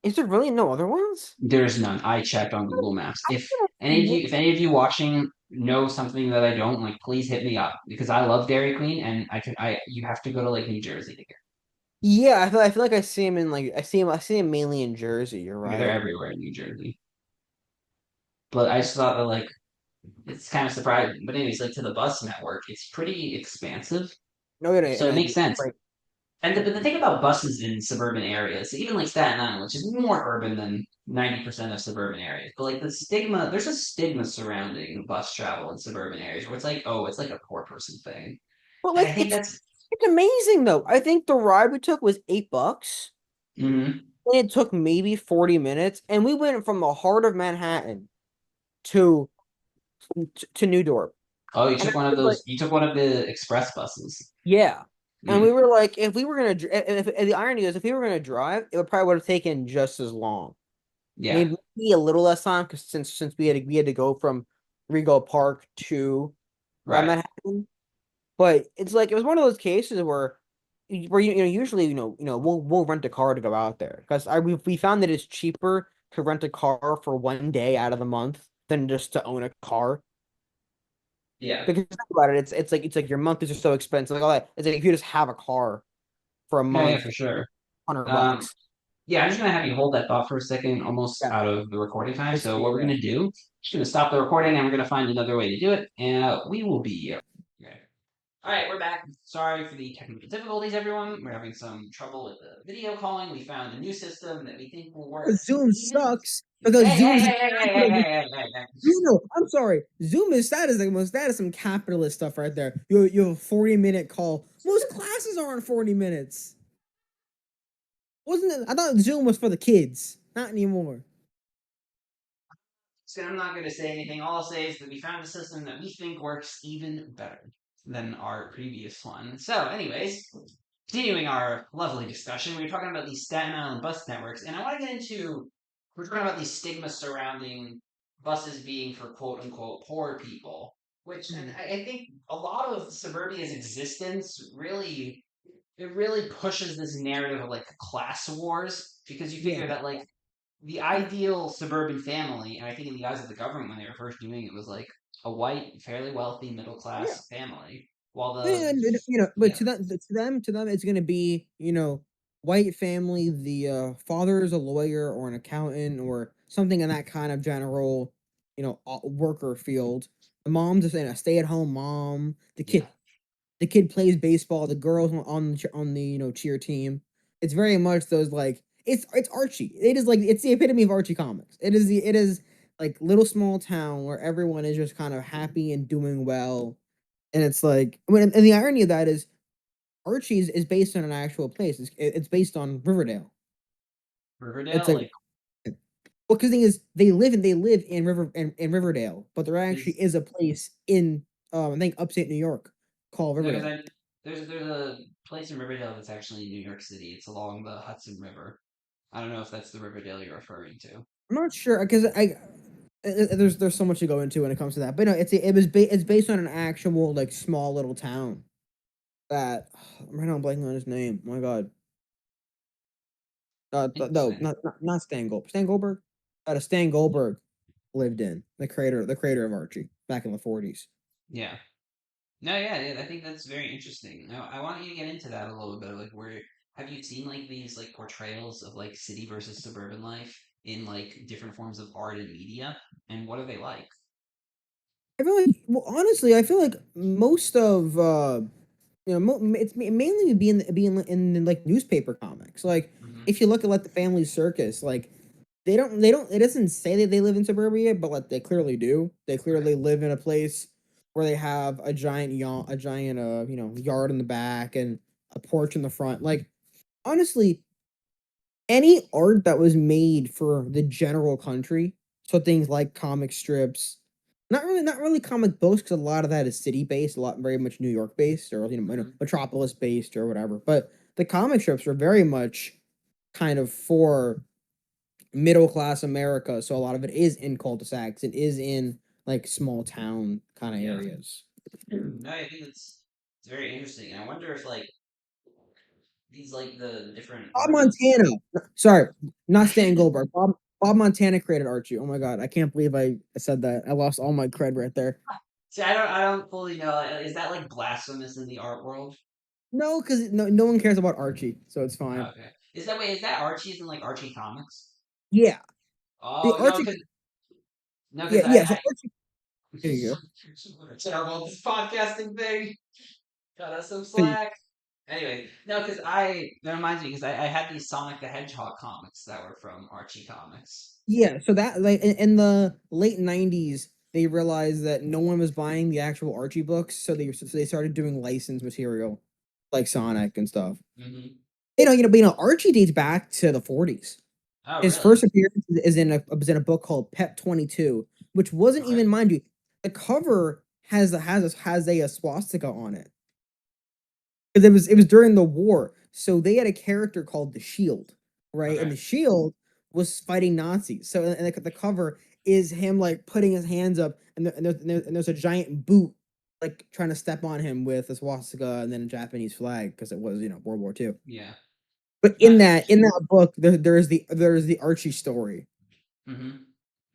is there really no other ones? There's none. I checked on Google Maps. If any of What? you, if any of you watching know something that I don't, like, please hit me up because I love Dairy Queen and you have to go to like New Jersey to get. Yeah, I feel like I see him in like I see him mainly in Jersey. You're Yeah, they're right. everywhere in New Jersey. But I just thought that like it's kind of surprising. But anyways, like to the bus network, it's pretty expansive, No, it so it makes ain't. sense. Right. But the thing about buses in suburban areas, even like Staten Island, which is more urban than 90% of suburban areas, but like there's a stigma surrounding bus travel in suburban areas where it's like, oh, it's like a poor person thing. But And I like think that's, it's amazing though. I think the ride we took was $8, mhm. and it took maybe 40 minutes, and we went from the heart of Manhattan to to New Dorp. Oh, And I was like, you took one of the express buses. yeah. And we Mm, were like, if we were gonna, if the irony is, if we were gonna drive, it would have taken just as long. yeah, Maybe a little less time because since we had to go from Regal Park to right. Manhattan. But it's like it was one of those cases where usually we'll rent a car to go out there because we found that it's cheaper to rent a car for one day out of the month than just to own a car. Yeah. Because think about it, it's like your monthlies are so expensive, like all that. It's like if you just have a car for a Yeah, yeah, month, for sure. hundred Um, bucks. yeah, I'm just gonna have you hold that thought for a second, almost Yeah, out of the recording time. I see. So what we're Yeah. gonna do, just gonna stop the recording and we're gonna find another way to do it, and we will be okay. All right, we're back. Sorry for the technical difficulties, everyone. We're having some trouble with the video calling. We found a new system that we think will work Zoom even. sucks because Hey, Zoom hey, is hey, hey, hey, hey, a hey, hey, hey, hey. No, I'm sorry. Zoom is that is some capitalist stuff right there. You have a 40-minute call. Most classes aren't 40 minutes. Wasn't it? I thought Zoom was for the kids. Not anymore. So I'm not gonna say anything. All I'll say is that we found a system that we think works even better than our previous one. So, anyways, continuing our lovely discussion, we were talking about these Staten Island bus networks, and I want to get into we're talking about these stigmas surrounding buses being for quote unquote poor people, which and Mhm. I think a lot of suburbia's existence really pushes this narrative of like class wars because you Yeah. figure that like the ideal suburban family, and I think in the eyes of the government when they were first doing it was like a white, fairly wealthy, middle Yeah. class family. While And, but yeah, to them, it's gonna be, white family. The father is a lawyer or an accountant or something in that kind of general, worker field. The mom's just a stay-at-home mom. yeah, The kid plays baseball. The girls on the cheer team. It's very much those like it's Archie. It is like it's the epitome of Archie comics. It is like little small town where everyone is just kind of happy and doing well. And it's like, and the irony of that is Archie's is based on an actual place. It's based on Riverdale. It's Riverdale, like, like well, because the thing is, they live in Riverdale, but there actually is is a place in I think upstate New York called no, because Riverdale. I there's a place in Riverdale that's actually in New York City. It's along the Hudson River. I don't know if that's the Riverdale you're referring to. I'm not sure because there's so much to go into when it comes to that, but no, it's based on an actual like small little town that I'm right now blanking on his name. Oh my God, no, Interesting. not Stan Goldberg. Stan Goldberg, Stan Goldberg lived in the creator of Archie back in the 40s. Yeah. No, yeah, yeah, I think that's very interesting. Now, I want you to get into that a little bit. Like, where have you seen like these like portrayals of like city versus suburban life in like different forms of art and media, and what are they like? I feel like, well, honestly, I feel like most of it's mainly being in like newspaper comics. Like Hmm. if you look at like the Family Circus, like they don't it doesn't say that they live in suburbia, but like they clearly do. They Right. clearly live in a place where they have a giant yard in the back and a porch in the front. Like honestly, any art that was made for the general country, so things like comic strips, not really comic books because a lot of that is city based, a lot very much New York based or Hmm. metropolis based or whatever. But the comic strips are very much kind of for middle class America, so a lot of it is in cul-de-sacs. It is in like small town kind of Yeah. areas. No, I think it's very interesting. And I wonder if like these like the different Bob artists. Montana. Sorry, not Stan Goldberg. Bob Montana created Archie. Oh my god, I can't believe I said that. I lost all my cred right there. See, I don't fully know. Is that like blasphemous in the art world? No, because no one cares about Archie, so it's fine. Okay. Is that wait? Is that Archie's in like Archie comics? Yeah, the Oh no, Archie. because no, Yeah, because yeah. So Archie. There you go. we're terrible at this podcasting thing. Got us some So, slack. Anyway, no, because that reminds me because I had these Sonic the Hedgehog comics that were from Archie Comics. yeah, so that like in the late '90s, they realized that no one was buying the actual Archie books, so they started doing licensed material, like Sonic and stuff. Hmm. Archie dates back to the '40s. Oh, His really? first appearance is in a book called Pep 22, which wasn't Okay. even, mind you, the cover has a swastika on it because it was during the war. So they had a character called the Shield, right? And Okay. the Shield was fighting Nazis. So and the cover is him like putting his hands up, and there's a giant boot like trying to step on him with a swastika and then a Japanese flag because it was World War II. Yeah. But No. in that book, there is the Archie story, Hmm.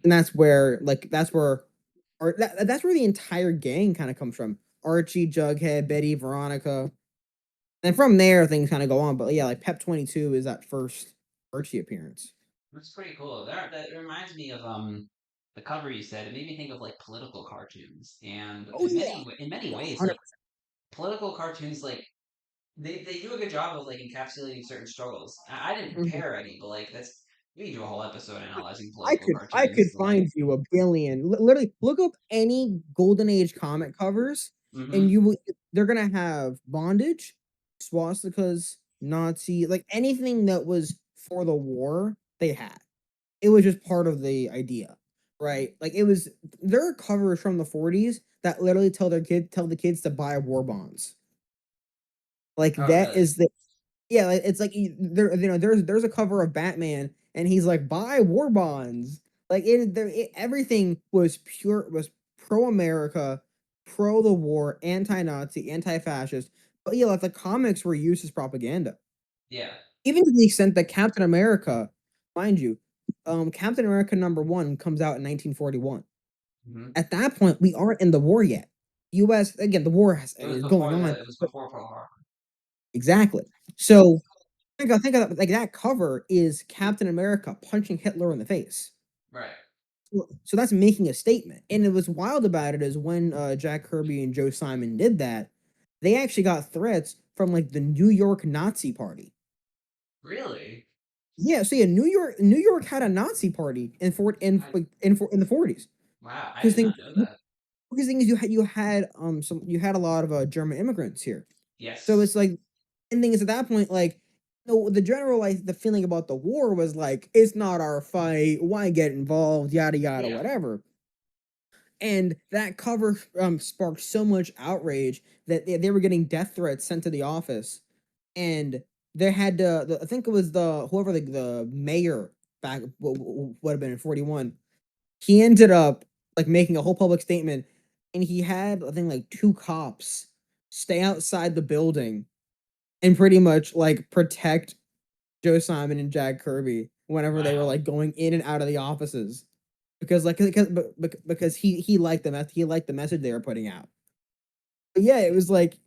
and that's where the entire gang kind of comes from. Archie, Jughead, Betty, Veronica, and from there things kind of go on. But yeah, like Pep 22 is that first Archie appearance. That's pretty cool. That reminds me of the cover you said. It made me think of like political cartoons, and Oh yeah, in many yeah, ways, like 100%. political cartoons, like they do a good job of like encapsulating certain struggles. I didn't Mhm. prepare any, but like that's we can do a whole episode analyzing I political could I could cartoons. Like, find you a billion. Literally, look up any golden age comic covers, and mm-hmm. you will. They're gonna have bondage, swastikas, Nazi, like anything that was for the war. They had. It was just part of the idea, right? Like it was. There are covers from the 40s that literally tell the kids to buy war bonds. Like Oh, that really? is the yeah, like, it's like there's a cover of Batman and he's like buy war bonds. Like everything was pro America, pro the war, anti Nazi, anti fascist. But yeah, like the comics were used as propaganda, Yeah. even to the extent that Captain America, mind you, Captain America #1 comes out in 1941. Hmm. At that point, we aren't in the war yet. U.S. again, the war is going on. It was But before Pearl Harbor. exactly. So think of like that cover is Captain America punching Hitler in the face. Right. So that's making a statement. And it was wild about it is when Jack Kirby and Joe Simon did that, they actually got threats from like the New York Nazi Party. Really? Yeah, so yeah, New York had a Nazi party in I in the 40s. wow, I Because did thing not know that. because thing is you had a lot of German immigrants here. So Yes. it's like and thing is at that point like the general like the feeling about the war was like it's not our fight, why get involved, yada yada Yeah. whatever. And that cover sparked so much outrage that they were getting death threats sent to the office, and they had I think it was the whoever the mayor back would have been in 41. He ended up like making a whole public statement, and he had I think like two cops stay outside the building and pretty much like protect Joe Simon and Jack Kirby whenever they were Wow. like going in and out of the offices because he liked he liked the message they were putting out. But yeah, it was like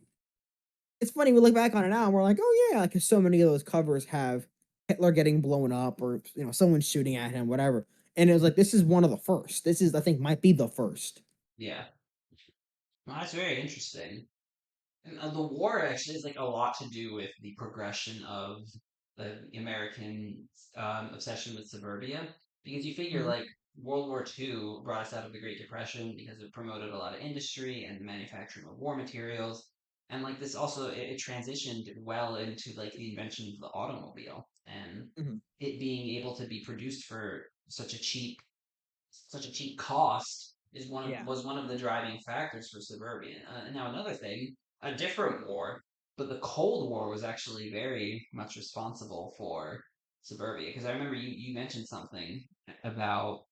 it's funny we look back on it now and we're like, oh yeah, because so many of those covers have Hitler getting blown up or someone shooting at him, whatever. And it was like this is one of the first. This is I think might be the first. Yeah. Well, that's very interesting. And the war actually has like a lot to do with the progression of the American obsession with suburbia, because you figure Mhm. like World War II brought us out of the Great Depression because it promoted a lot of industry and the manufacturing of war materials, and like this also it transitioned well into like the invention of the automobile and Mhm. it being able to be produced for such a cheap cost Yeah. was one of the driving factors for suburban. And now another thing, a different war, but the Cold War was actually very much responsible for suburbia because I remember you mentioned something about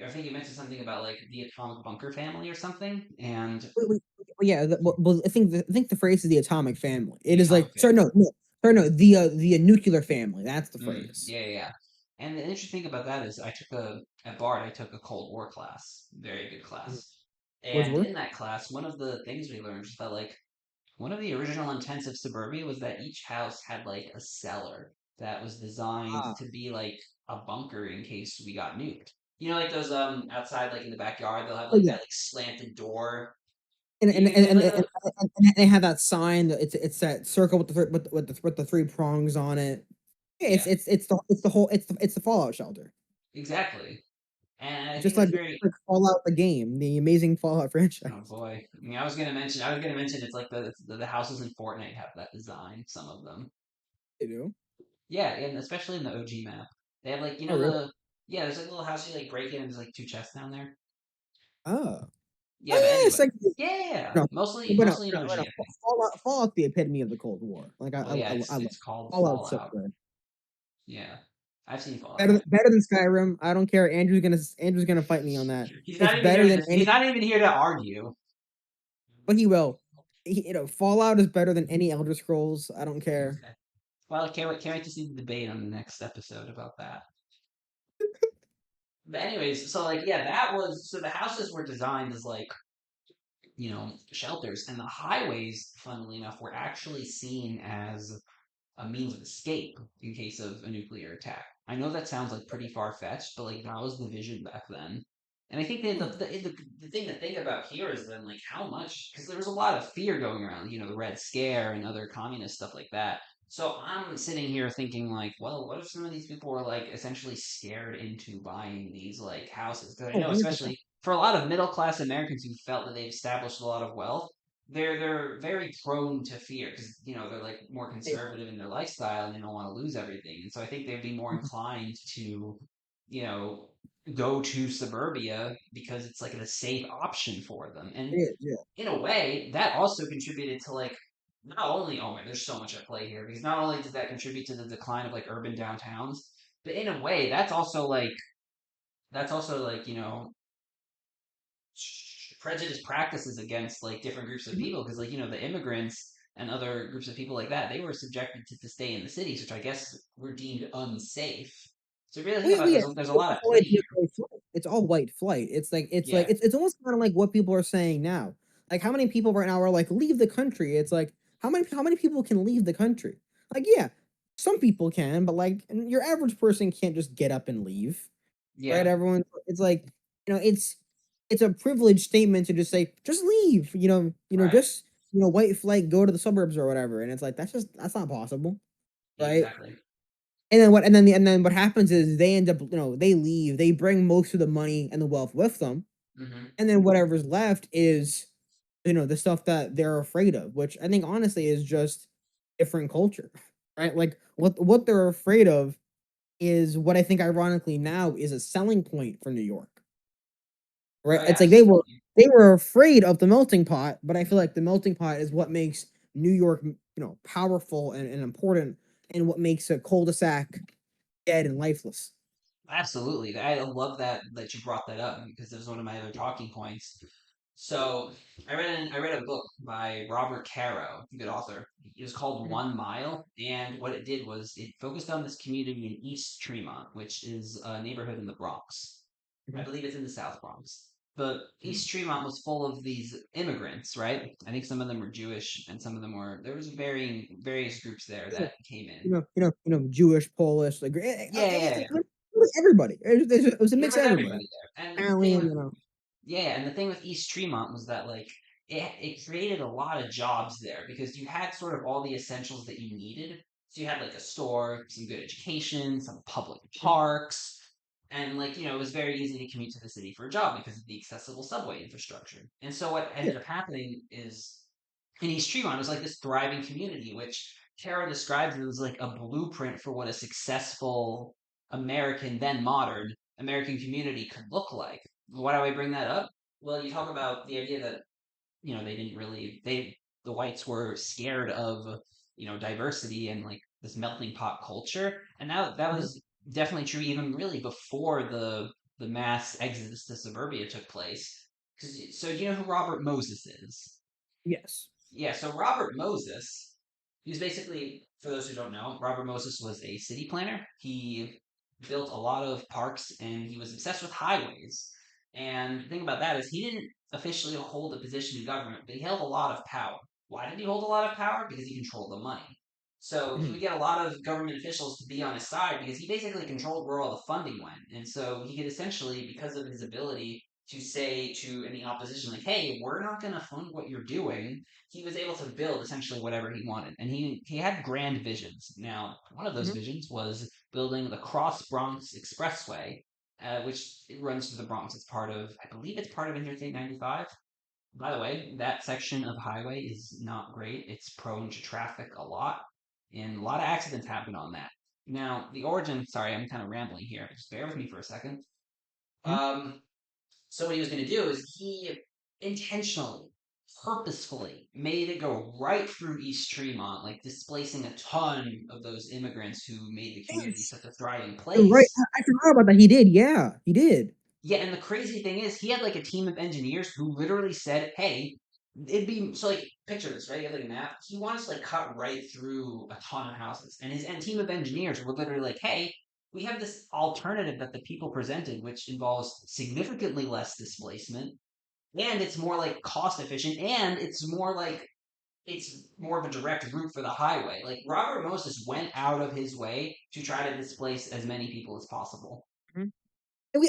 I think you mentioned something about like the atomic bunker family or something and Yeah. I think the phrase is the atomic family. the It is atomic like family. sorry no the nuclear family. That's the phrase. Yeah, yeah, yeah. And the interesting thing about that is I took a at Bard I took a Cold War class, very good Mhm. class. Words And were. in that class, one of the things we learned was that like one of the original intents of suburbia was that each house had like a cellar that was designed Ah. to be like a bunker in case we got nuked. You know, like those outside, like in the backyard, they'll have Oh like yeah. that like slanted door. and You and can and, make and, like and, a and they have that sign that it's that circle with with the three prongs on it. Yeah, yeah, it's the whole it's the Fallout shelter. exactly. And I think Just that's very like Fallout the game, the amazing Fallout oh franchise. boy. I mean, I was gonna mention it's like the houses in Fortnite have that design. Some of them, They do. yeah, and especially in the OG map, they have like you Oh know really? the yeah. There's like a little house you like break in and there's like two chests down there. Oh. Yeah, but Oh yeah, it's anyway, like yeah, no, mostly in OG, I think. Fallout's the epitome of the Cold War. Like Well, yeah, I love it's called Fallout's so Fallout. good. Yeah, I've seen Fallout. I, Better than Skyrim. I don't care. Andrew's gonna fight me on that. he's It's not even better here than to. He's any, not even here to argue. but he will. Fallout is better than any Elder Scrolls. I don't care. Okay. Well, I can't wait to see the debate on the next episode about that. But anyways, so like yeah, that was so the houses were designed as like shelters, and the highways, funnily enough, were actually seen as a means of escape in case of a nuclear attack. I know that sounds like pretty far fetched, but like that was the vision back then. And I think that Hmm. the thing to think about here is then like how much because there was a lot of fear going around, the Red Scare and other communist stuff like that. So I'm sitting here thinking like, well, what if some of these people were like essentially scared into buying these like houses? Because I Oh, know 100%. especially for a lot of middle class Americans who felt that they've established a lot of wealth, they're very prone to fear because they're like more They conservative in their lifestyle and they don't want to lose everything, and so I think they'd be more are. inclined to you know go to suburbia because it's like a safe option for them. It And is, yeah. in a way, that also contributed to like not only oh man, there's so much at play here because not only does that contribute to the decline of like urban downtowns, but in a way, that's also like prejudice practices against like different groups of Mhm. people because like the immigrants and other groups of people like that they were subjected to stay in the cities which I guess were deemed unsafe. So really think about it, Yeah. there's a lot at That's the way play it's here. nuclear fuel. it's all white flight. Yeah, It's almost kind of like what people are saying now. Like how many people right now are like leave the country? It's like how many people can leave the country? Like yeah, some people can, but like your average person can't just get up and leave, right? yeah, Everyone, it's like it's a privileged statement to just say just leave. right. Just white flight, go to the suburbs or whatever, and it's like that's not possible, right? Exactly. And then what happens is they end up, they leave, they bring most of the money and the wealth with them, Hmm. and then whatever's left is, the stuff that they're afraid of, which I think honestly is just different culture, right? Like what they're afraid of is what I think ironically now is a selling point for New York, right? Oh yeah, It's like they were absolutely. they were afraid of the melting pot, but I feel like the melting pot is what makes New York, powerful and important, and what makes a cul-de-sac dead and lifeless. Absolutely. I love that you brought that up because it was one of my other talking points. So I read a book by Robert Caro, a good author. It was called Mhm, 1 Mile, and what it did was it focused on this community in East Tremont, which is a neighborhood in the Bronx. I mhm, believe it's in the South Bronx. But mhm. East Tremont was full of these immigrants, right? I think some of them were Jewish and some of them were there was varying various groups there Yeah, that came in. Jewish, Polish, like Yeah, yeah, yeah. it was everybody. It was a There mix was of everybody. everybody there. And the thing Italian, with Yeah, and the thing with East Tremont was that it created a lot of jobs there because you had sort of all the essentials that you needed. So you had like a store, some good education, some public Mhm, parks, and it was very easy to commute to the city for a job because of the accessible subway infrastructure. And so what yeah, ended up happening is in East Tremont, it was like this thriving community, which Tara describes as like a blueprint for what a successful American, then modern American community could look like. Why do I bring that up? Well, you talk about the idea that they didn't really the whites were scared of diversity and like this melting pot culture, and that mhm, was definitely true even really before the mass exodus to suburbia took place. Because so do you know who Robert Moses is? yes. Yeah, so Robert Moses, he was basically, for those who don't know, Robert Moses was a city planner. He built a lot of parks and he was obsessed with highways. And the thing about that is he didn't officially hold a position in government, but he held a lot of power. Why did he hold a lot of power? Because he controlled the money. So he Mhm, would get a lot of government officials to be on his side because he basically controlled where all the funding went. And so he could essentially, because of his ability to say to any opposition, like, hey, we're not going to fund what you're doing, he was able to build essentially whatever he wanted, and he had grand visions. Now, one of those mhm. visions was building the Cross Bronx Expressway, which runs through the Bronx. It's part of, I believe, it's part of Interstate 95. By the way, that section of highway is not great. It's prone to traffic a lot, and a lot of accidents happen on that. Now, the origin. Sorry, I'm kind of rambling here. Just bear with me for a second. Mhm. Um, so what he was going to do is he intentionally, purposefully made it go right through East Tremont, like displacing a ton of those immigrants who made the community Yes, such a thriving you're right. place. I forgot about that. He did. Yeah, he did. Yeah, and the crazy thing is, he had like a team of engineers who literally said, "Hey, it'd be so like picture this, right? You have like a map. He wants to like cut right through a ton of houses, and his team of engineers were literally like, "Hey, we have this alternative that the people presented, which involves significantly less displacement, and it's more like cost efficient, and it's more of a direct route for the highway. Like Robert Moses went out of his way to try to displace as many people as possible. Mhm.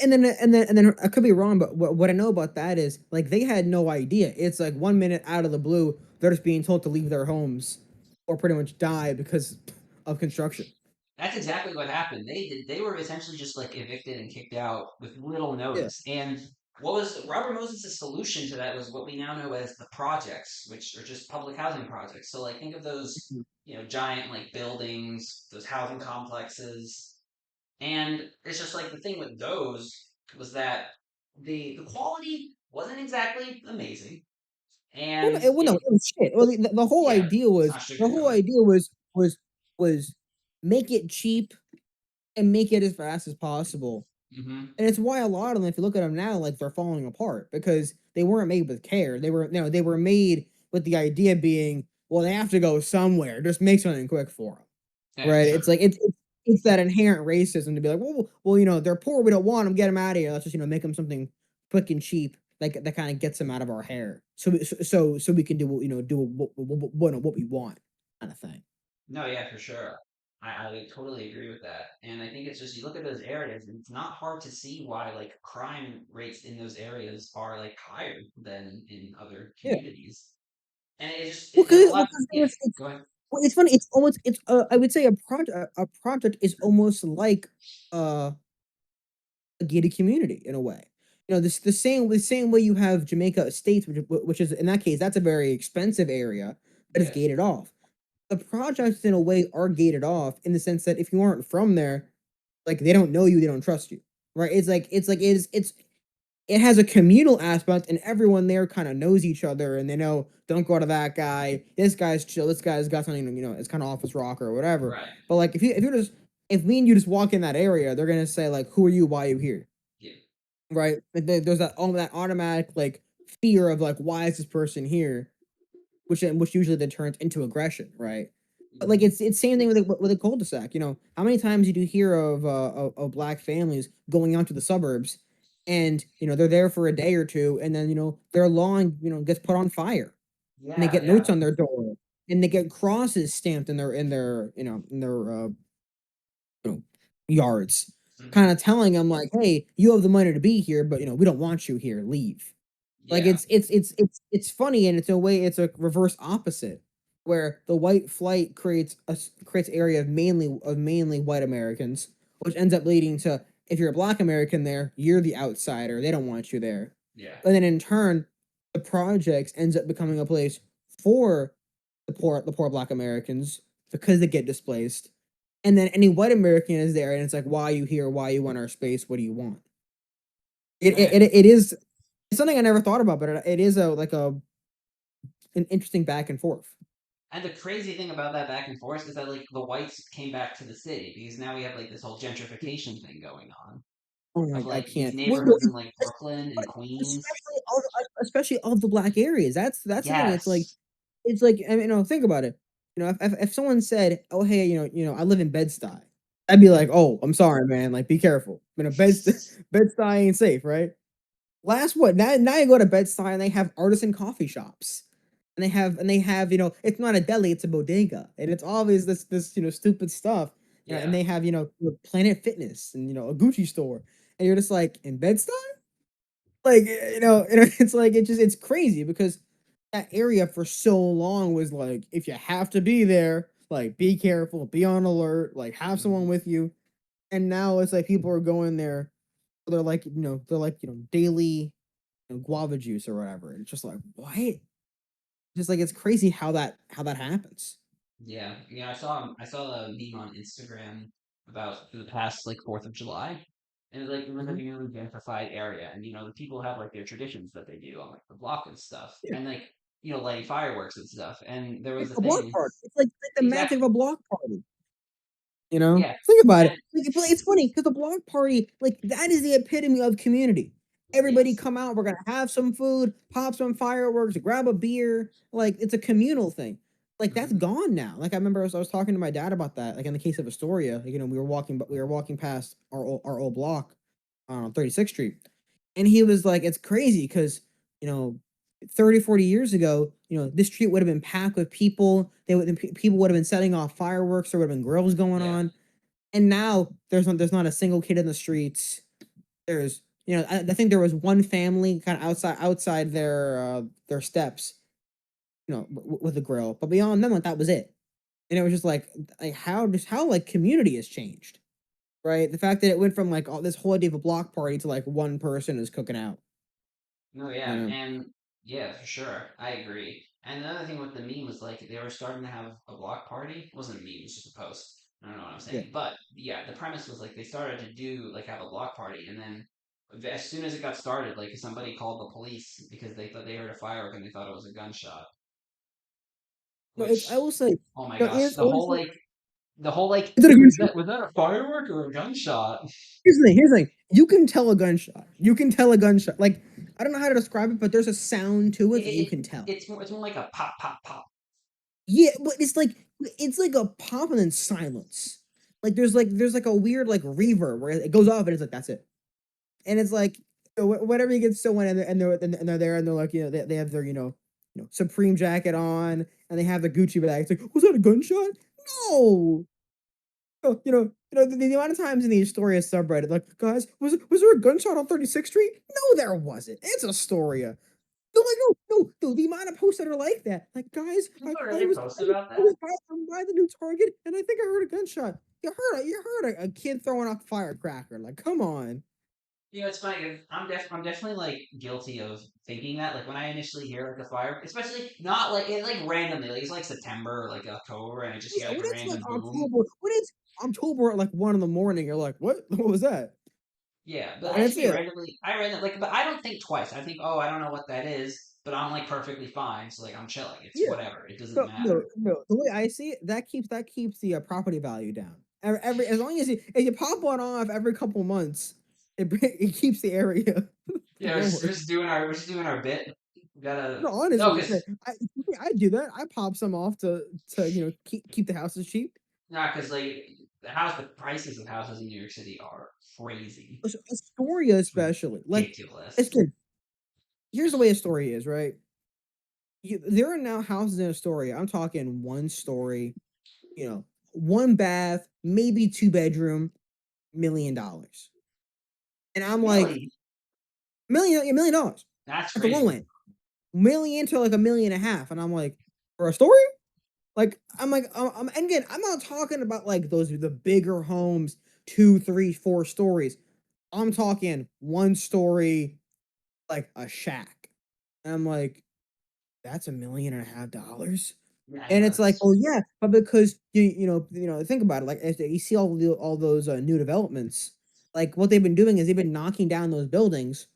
And then I could be wrong, but what I know about that is like they had no idea. It's like 1 minute out of the blue, they're just being told to leave their homes or pretty much die because of construction. That's exactly what happened. They were essentially just like evicted and kicked out with little Yeah. notice. And what was Robert Moses' solution to that was what we now know as the projects, which are just public housing projects. So like think of those, Mhm. giant like buildings, those housing complexes. And it's just like the thing with those was that the quality wasn't exactly amazing. And No, it it was shit. Well, the whole yeah, idea let's was not the whole sugarcoat it. idea was make it cheap and make it as fast as possible. Hmm. And it's why a lot of them, if you look at them now, like they're falling apart because they weren't made with care. They were made with the idea being, well, they have to go somewhere. Just make something quick for them, Yeah, for right? sure. it's that inherent racism to be like, well, they're poor, we don't want them, get them out of here. Let's just make them something quick and cheap, like that kind of gets them out of our hair, so we can do what we want, kind of thing. No, yeah, for sure. I totally agree with that. And I think it's just you look at those areas and it's not hard to see why like crime rates in those areas are like higher than in other Yeah. communities. And it just Well, there's a well, lot. 'cause Yeah, go ahead. it's funny. It's almost it's I would say a project is almost like uh a gated community in a way. This the same way you have Jamaica Estates, which is in that case that's a very expensive area, but it's Yes. gated off. The projects in a way are gated off in the sense that if you aren't from there, like they don't know you, they don't trust you, right? It has a communal aspect, and everyone there kind of knows each other, and they know don't go to that guy. This guy's chill. This guy's got something, it's kind of off his rocker or whatever. Right. But like if me and you just walk in that area, they're gonna say like, "Who are you? Why are you here?" Yeah. Right? There's that automatic like fear of like, "Why is this person here?" Which usually then turns into aggression, right? But like Hmm. it's same thing with a cul-de-sac. How many times you hear of black families going out to the suburbs, and they're there for a day or two, and then their lawn gets put on fire, and they Yeah, get yeah. notes on their door, and they get crosses stamped in their you know, yards, kind Hmm. of telling them like, hey, you have the money to be here, but we don't want you here. Leave. Like Yeah. it's funny, and it's a way it's a reverse opposite where the white flight creates area of mainly white Americans, which ends up leading to if you're a black American there, you're the outsider. They don't want you there. Yeah. And then in turn, the projects ends up becoming a place for the poor black Americans because they get displaced. And then any white American is there, and it's like, why are you here? Why you want our space? What do you want? It Yeah. it, it, it is it's something I never thought about, but it is an interesting back and forth. And the crazy thing about that back and forth is that like the whites came back to the city because now we have like this whole gentrification thing going on Oh my, of I like these can't. neighborhoods in like Brooklyn and Queens. Especially of the black areas. That's the thing. Yes. It's like I mean, think about it. If someone said, "Oh, hey, I live in Bed-Stuy," I'd be like, "Oh, I'm sorry, man. Like, be careful. Bed-Stuy ain't safe, right?" Last what? Now you go to Bed-Stuy and they have artisan coffee shops. And they have, it's not a deli, it's a bodega. And it's always this, stupid stuff. And Yeah. they have, Planet Fitness and a Gucci store. And you're just like, in Bed-Stuy? Like, it's like it's crazy because that area for so long was like, if you have to be there, like be careful, be on alert, like have someone Mhm. with you. And now it's like people are going there, they're like daily guava juice or whatever. And it's just like, what? Just like it's crazy how that happens. Yeah. Yeah. I saw a meme on Instagram about the past like 4th of July. And it was like Mhm. a newly gentrified area. And the people have like their traditions that they do on like the block and stuff. Yeah, And like, lighting fireworks and stuff. And there was it's a a block thing. party. It's like the magic of Exactly. a block party. You know, Yeah. think about it. And It's funny because the block party, like that is the epitome of community. Everybody yes. come out. We're gonna have some food, pop some fireworks, grab a beer. Like it's a communal thing. Like that's Hmm. gone now. Like I remember I was talking to my dad about that. Like in the case of Astoria, like, we were walking past our old block on 36th Street, and he was like, "It's crazy because you know 30, 40 years ago, this street would have been packed with people. People would have been setting off fireworks. There would have been grills going Yeah. on. And now there's not a single kid in the streets. There's, I think there was one family kind of outside their steps, with a grill. But beyond them, like that was it. And it was just like how like community has changed, right? The fact that it went from like all this whole idea of a block party to like one person is cooking out. No, You yeah, know, and yeah, for sure. I agree. And another thing with the meme was like they were starting to have a block party. It wasn't a meme, it was just a post. I don't know what I'm yeah. saying. But yeah, the premise was like they started to do like have a block party and then as soon as it got started, like somebody called the police because they thought they heard a firework and they thought it was a gunshot. No, I Which, will say, oh my gosh, it's honestly the whole like it's a good was that a firework or a gunshot? Here's the thing. You can tell a gunshot. You can tell a gunshot. Like I don't know how to describe it, but there's a sound to it It, that you it, can tell. it's more like a pop pop pop. Yeah, but it's like a pop and then silence. There's like a weird like reverb where it goes off and it's like that's it, and it's like whenever you get someone and they're there and they're like they have their Supreme jacket on and they have the Gucci bag. It's like was that a gunshot? No. The amount of times in the Astoria subreddit, like, guys, was there a gunshot on 36th Street? No, there wasn't. It's Astoria. No, like, no. The amount of posts that are like that, like, guys, People really post about I was that. by the new Target, and I think I heard a gunshot. You heard a kid throwing off a firecracker. Like, come on. It's funny. 'Cause I'm definitely like guilty of thinking that. Like when I initially hear like a fire, especially not like it like randomly, like it's like September or like October, and I just hear Yeah, like when a it's like random boom. October at like 1 in the morning, you're like, what? What was that? Yeah, but I And it's just be it. randomly, I random like, but I don't think twice. I think, oh, I don't know what that is, but I'm like perfectly fine. So like I'm chilling. It's Yeah. whatever. It doesn't No, no, matter. no. The way I see it, that keeps the property value down. Every as long as you pop one off every couple months, it keeps the area Yeah, lower. we're just doing our bit. We gotta No, no, honestly, cause I do that. I pop some off to keep the houses cheap. nah, cause like the prices of houses in New York City are crazy, Astoria, especially, like, it's ridiculous. good. Here's the way Astoria is, right? There are now houses in Astoria. I'm talking 1 story, 1 bath, maybe 2 bedroom, $1 million, and I'm like Really, $1 million. that's That's a low crazy. end. Million to like $1.5 million, and I'm like, for a story? Like, and again, I'm not talking about like the bigger homes, 2, 3, 4 stories. I'm talking 1 story, like a shack. And I'm like, that's $1.5 million. Yeah, And it's like, that's oh yeah, but because think about it, like as you see all those new developments, like what they've been doing is they've been knocking down those buildings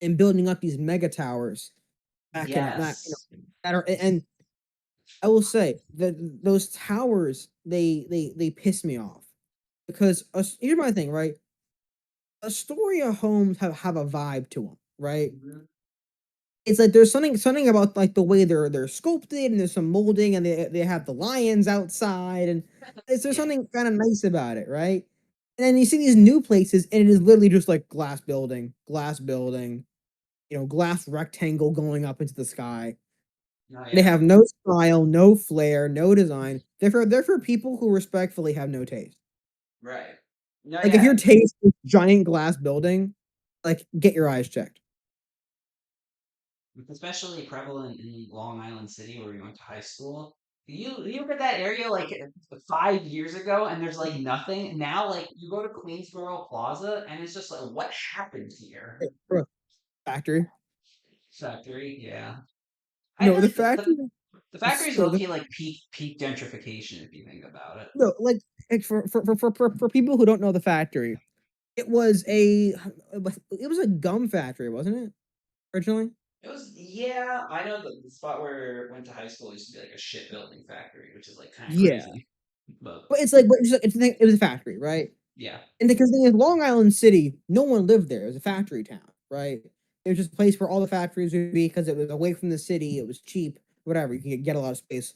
and building up these mega towers back in that yes, that are and I will say that those towers they piss me off because here's my thing, right? Astoria homes have a vibe to them, right? mhm, It's like there's something about like the way they're sculpted and there's some molding and they have the lions outside and there's yeah, something kind of nice about it, right? And then you see these new places and it is literally just like glass building, glass rectangle going up into the sky. no, They yeah, have no style, no flair, no design. They're for people who respectfully have no taste. right. No, Like if your yeah, taste is giant glass building, like get your eyes checked. it's especially prevalent in Long Island City where we went to high school. You look at that area like 5 years ago, and there's like nothing. Now, like you go to Queensboro Plaza, and it's just like, what happened here? Bro, factory. Factory, yeah. I No, feel the like factory. the factory is No, low key like peak gentrification if you think about it. no, like for people who don't know the factory, it was a gum factory, wasn't it? Originally? It was, yeah, I know the spot where I went to high school used to be like a shipbuilding factory, which is like kind of Yeah. crazy. But It was a factory, right? yeah, And because the thing is, Long Island City, no one lived there. It was a factory town, right? It was just a place where all the factories would be because it was away from the city. It was cheap, whatever. You could get a lot of space.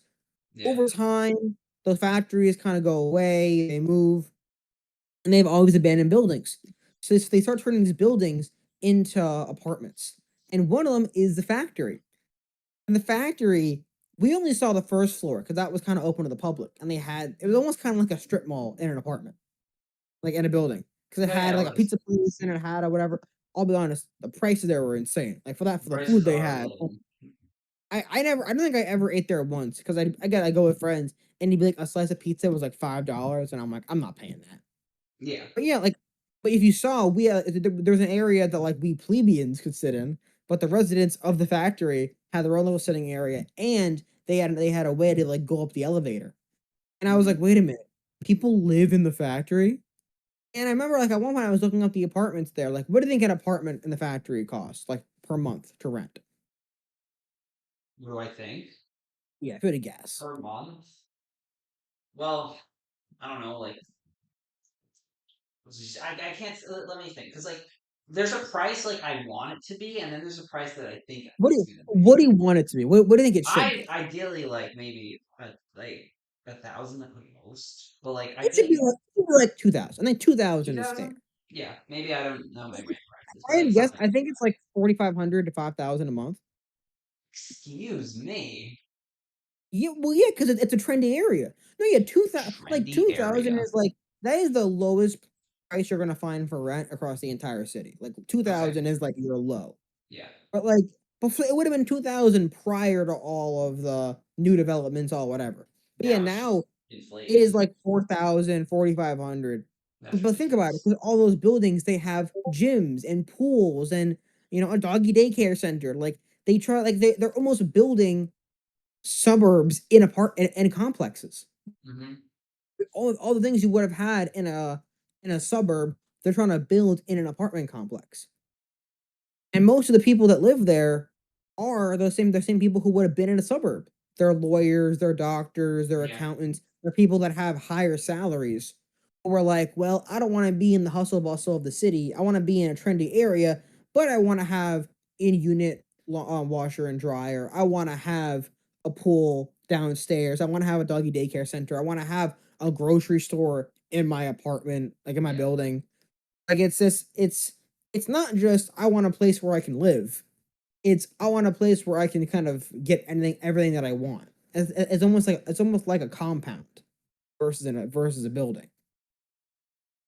yeah, Over time, the factories kind of go away, they move, and they have all these abandoned buildings. So they start turning these buildings into apartments. And one of them is the factory. And the factory, we only saw the first floor because that was kind of open to the public. And it was almost kind of like a strip mall in an apartment, like in a building. Because it no, had yeah, it like a was. pizza place and it had a whatever. I'll be honest, the prices there were insane. Like for the food Prices they are had. low. I don't think I ever ate there once because I go with friends and he'd be like a slice of pizza was like $5 and I'm like I'm not paying that. Yeah, But yeah, like, but if you saw, there's an area that like we plebeians could sit in, but the residents of the factory had their own little sitting area, and they had a way to like go up the elevator. And I was like, mhm. wait a minute, people live in the factory? And I remember like at one point I was looking up the apartments there. Like, what do you think an apartment in the factory costs, like per month to rent? What do I think Yeah, if you had a guess. per month? Well, I don't know. Like, I can't. Let me think, because like there's a price like I want it to be, and then there's a price that I think What do it's you gonna what be. do you want it to be? What do you think it should I be? ideally like maybe like 1,000 at the most. But like, I It feel should like be like, it should be like 2,000. I think 2,000 is fair. 2,000. Yeah, maybe I don't know my rent prices, but I like had guessed. something. I think it's like 4,500 to 5,000 a month. Excuse me, Yeah, well, yeah, because it's a trendy area. No, yeah, 2,000, like trendy 2,000 area. is like that is the lowest price you're gonna find for rent across the entire city. Like Okay, 2,000 is like your low. yeah, But like before, it would have been 2,000 prior to all of the new developments, all whatever. But yeah, now it's now just it is inflated. like 4,000, 4,500. That's But think about it, ridiculous. because all those buildings they have gyms and pools and a doggy daycare center. Like they try, like they're almost building suburbs in in complexes. Hmm. All the things you would have had in a suburb, they're trying to build in an apartment complex. And most of the people that live there are the same people who would have been in a suburb. They're lawyers, they're doctors, they're Yeah, accountants, they're people that have higher salaries. Who are like, well, I don't want to be in the hustle bustle of the city. I want to be in a trendy area, but I want to have in unit washer and dryer. I want to have a pool downstairs. I want to have a doggy daycare center. I want to have a grocery store in my apartment, like in my yeah, building. Like it's not just I want a place where I can live. It's I want a place where I can kind of get everything that I want. It's almost like a compound versus a building.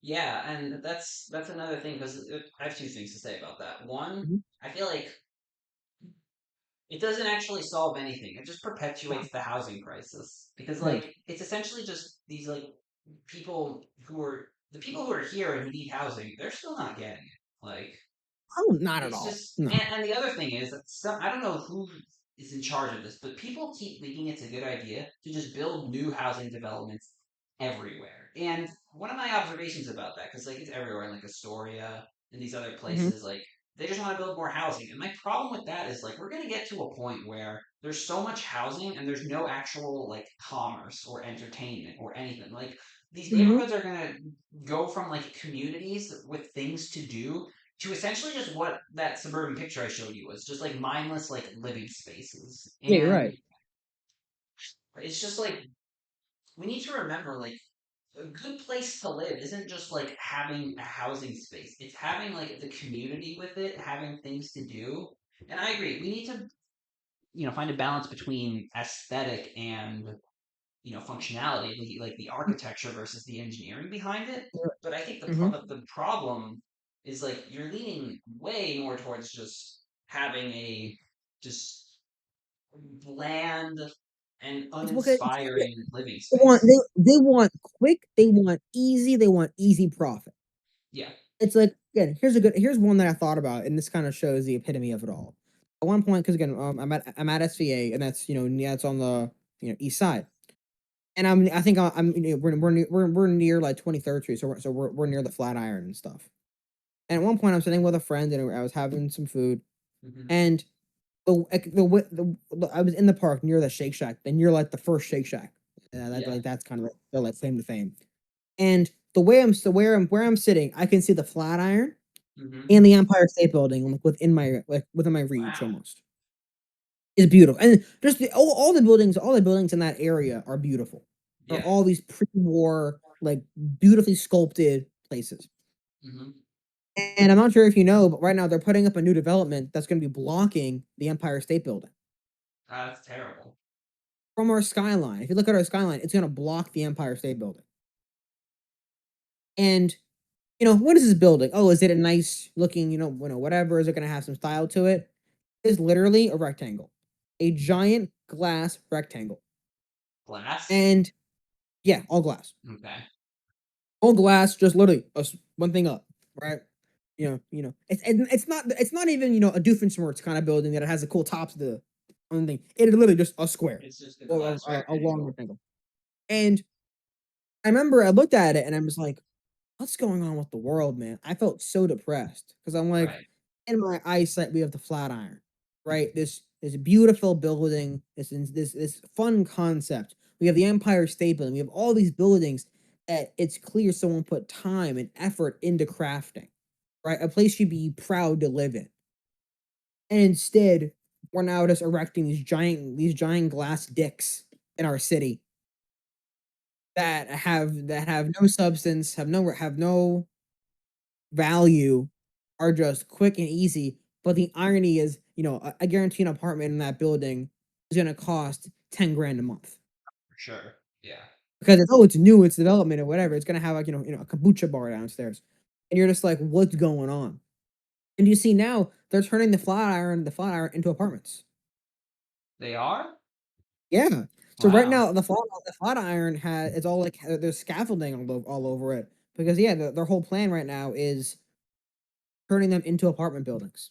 yeah, and that's another thing because I have two things to say about that. One, Mhm. I feel like it doesn't actually solve anything. It just perpetuates the housing crisis because Yeah. like it's essentially just these like people who are the people who are here and who need housing, they're still not getting it. Like Oh, not at it's all. just, No. and the other thing is that I don't know who is in charge of this, but people keep thinking it's a good idea to just build new housing developments everywhere. And one of my observations about that, because like it's everywhere in like Astoria and these other Hmm. places, like they just want to build more housing. And my problem with that is like we're gonna get to a point where there's so much housing and there's no actual like commerce or entertainment or anything. Like these Hmm. neighborhoods are gonna go from like communities with things to do to essentially just what that suburban picture I showed you was, just like mindless like living spaces. Yeah, you're And right. it's just like we need to remember like a good place to live isn't just like having a housing space. It's having like the community with it, having things to do. And I agree, we need to, find a balance between aesthetic and functionality, like the architecture versus the engineering behind it. But I think Hmm. the problem is like you're leaning way more towards just having a just bland and It's because uninspiring living they want space. they want quick, they want easy profit. Yeah. It's like again, here's one that I thought about, and this kind of shows the epitome of it all. At one point, because again, I'm at SVA, and that's yeah, it's on the east side, and I think I'm we're near like 23rd Street, so we're near the Flatiron and stuff. And at one point, I'm sitting with a friend, and I was having some food, Hmm. and I was in the park near the Shake Shack, and you're like the first Shake Shack. Yeah. That's kind of like, they're like claim to fame. And the way I'm so where I'm sitting, I can see the Flatiron Hmm. and the Empire State Building like within my reach Wow. almost. Is beautiful. And just all the buildings in that area are beautiful. Are Yeah. all these pre-war like beautifully sculpted places. Hmm. And I'm not sure if you know, but right now they're putting up a new development that's going to be blocking the Empire State Building That's terrible. from our skyline. If you look at our skyline, it's going to block the Empire State Building. And what is this building? Oh, is it a nice looking, whatever? Is it going to have some style to it? It's literally a rectangle, a giant glass rectangle. Glass. And yeah, all glass. Okay. All glass, just literally one thing up, right? It's not even a Doofenshmirtz kind of building that it has a cool top to the one thing. It is literally just a square It's just a or glass a long rectangle. rectangle. And I remember I looked at it and I was like, what's going on with the world, man? I felt so depressed because I'm like, Right. in my eyesight, we have the Flatiron, right? This beautiful building, this fun concept. We have the Empire State Building. We have all these buildings that it's clear someone put time and effort into crafting, right? A place you'd be proud to live in. And instead, we're now just erecting these giant glass dicks in our city. that have no substance, have no value, are just quick and easy. But the irony is, I guarantee an apartment in that building is gonna cost 10 grand a month. For sure. Yeah. Because it's new, it's development or whatever. It's gonna have like, a kombucha bar downstairs. And you're just like, what's going on? And you see now they're turning the flat iron into apartments. They are? Yeah. So right Wow. now the flat iron has it's all like there's scaffolding all over it because yeah, their whole plan right now is turning them into apartment buildings.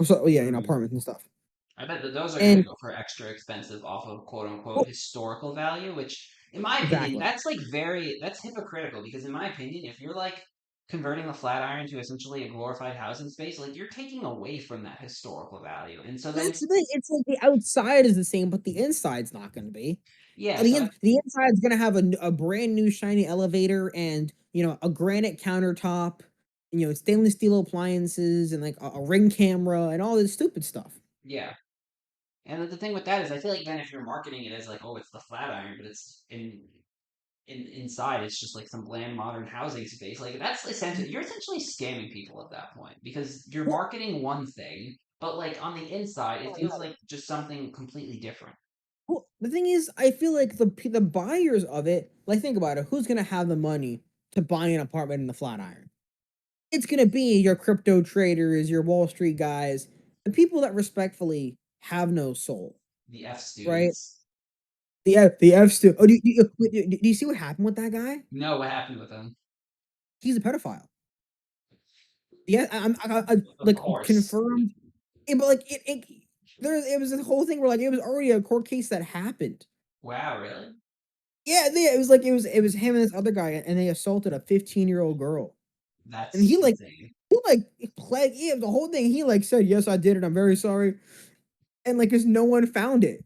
So yeah, Hmm. apartments and stuff. I bet that those are going to And go for extra expensive off of quote unquote well, historical value, which, in my opinion, exactly. that's hypocritical because, in my opinion, if you're like converting the Flatiron to essentially a glorified housing space, like you're taking away from that historical value. And so then, That's the thing. It's like the outside is the same, but the inside's not going to be. yeah, The inside's gonna have a brand new shiny elevator and a granite countertop, stainless steel appliances and like a ring camera and all this stupid stuff. yeah. And the thing with that is, I feel like then if you're marketing it as like, oh, it's the Flatiron, but it's inside it's just like some bland modern housing space, like that's essentially you're essentially scamming people at that point because you're Well, marketing one thing, but like on the inside it feels like just something completely different. the thing is, I feel like the buyers of it, like think about it, who's gonna have the money to buy an apartment in the Flatiron? It's gonna be your crypto traders, your Wall Street guys, the people that respectfully have no soul, The F right? students. The F stu. Oh, do you see what happened with that guy? No, what happened with them? He's a pedophile. Yeah, I Of like course. confirmed. But like it was a whole thing where like it was already a court case that happened. Wow, really? Yeah, it was like it was him and this other guy, and they assaulted a 15-year-old girl, and he That's like insane. he like pled yeah the whole thing. He like said yes I did it. I'm very sorry, and like because no one found it.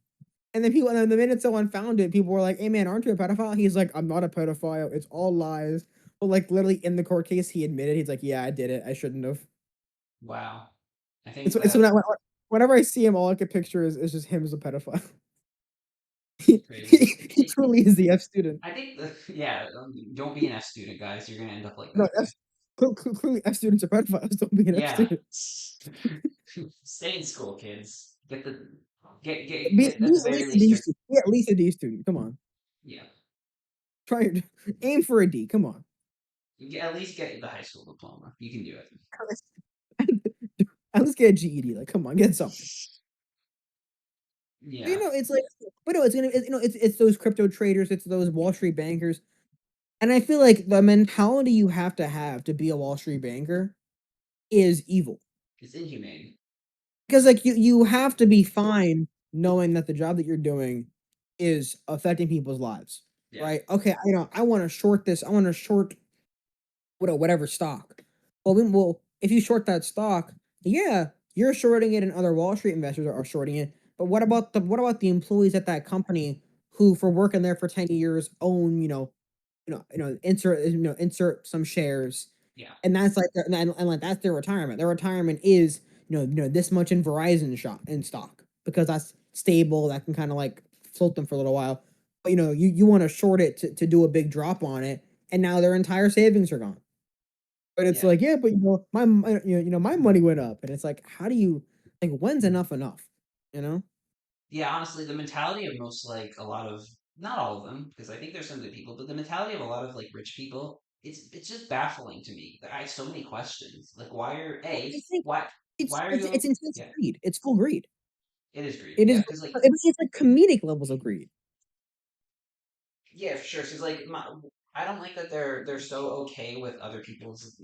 And then the minute someone found it, people were like, "Hey man, aren't you a pedophile?" He's like, "I'm not a pedophile. It's all lies." But like literally in the court case, he admitted he's like, "Yeah, I did it. I shouldn't have." Wow. I It's think it's that whenever I see him, all I can picture is just him as a pedophile. crazy. He truly is the F student. I think the yeah, don't be an F student, guys. You're gonna end up like No, that guy. clearly F students are pedophiles. Don't be an F Yeah. student. Stay in school, kids. Be, Get at be the at very least a least D your student. Be at least a D student. Come on, yeah. try it. Aim for a D. Come on. At least get the high school diploma. You can do it. At least get a GED. Like, come on, get something. But, Yeah. it's like, but no, it's those crypto traders, it's those Wall Street bankers, and I feel like the mentality you have to be a Wall Street banker is evil. It's inhumane. Because like you have to be fine knowing that the job that you're doing is affecting people's lives, Yeah. right? Okay, I want to short this. I want to short whatever stock. Well, if you short that stock, yeah, you're shorting it, and other Wall Street investors are shorting it. But what about the employees at that company who, for working there for 10 years, own insert some shares, Yeah. and that's like and like that's their retirement. Their retirement is this much in Verizon stock because that's stable. That can kind of like float them for a little while. But you want to short it to do a big drop on it, and now their entire savings are gone. But it's Yeah. like, yeah, but my money went up, and it's like, how do you like when's enough enough? You know? Yeah, honestly, the mentality of most like a lot of not all of them, because I think there's some good people, but the mentality of a lot of like rich people, it's just baffling to me. I have so many questions. Like why are Well, A, I think it's why are it's you it's intense yeah, greed. It's full greed. it is greed. It is. Yeah, because like It's like comedic levels of greed. yeah, for sure. She's like, I don't like that they're so okay with other people's,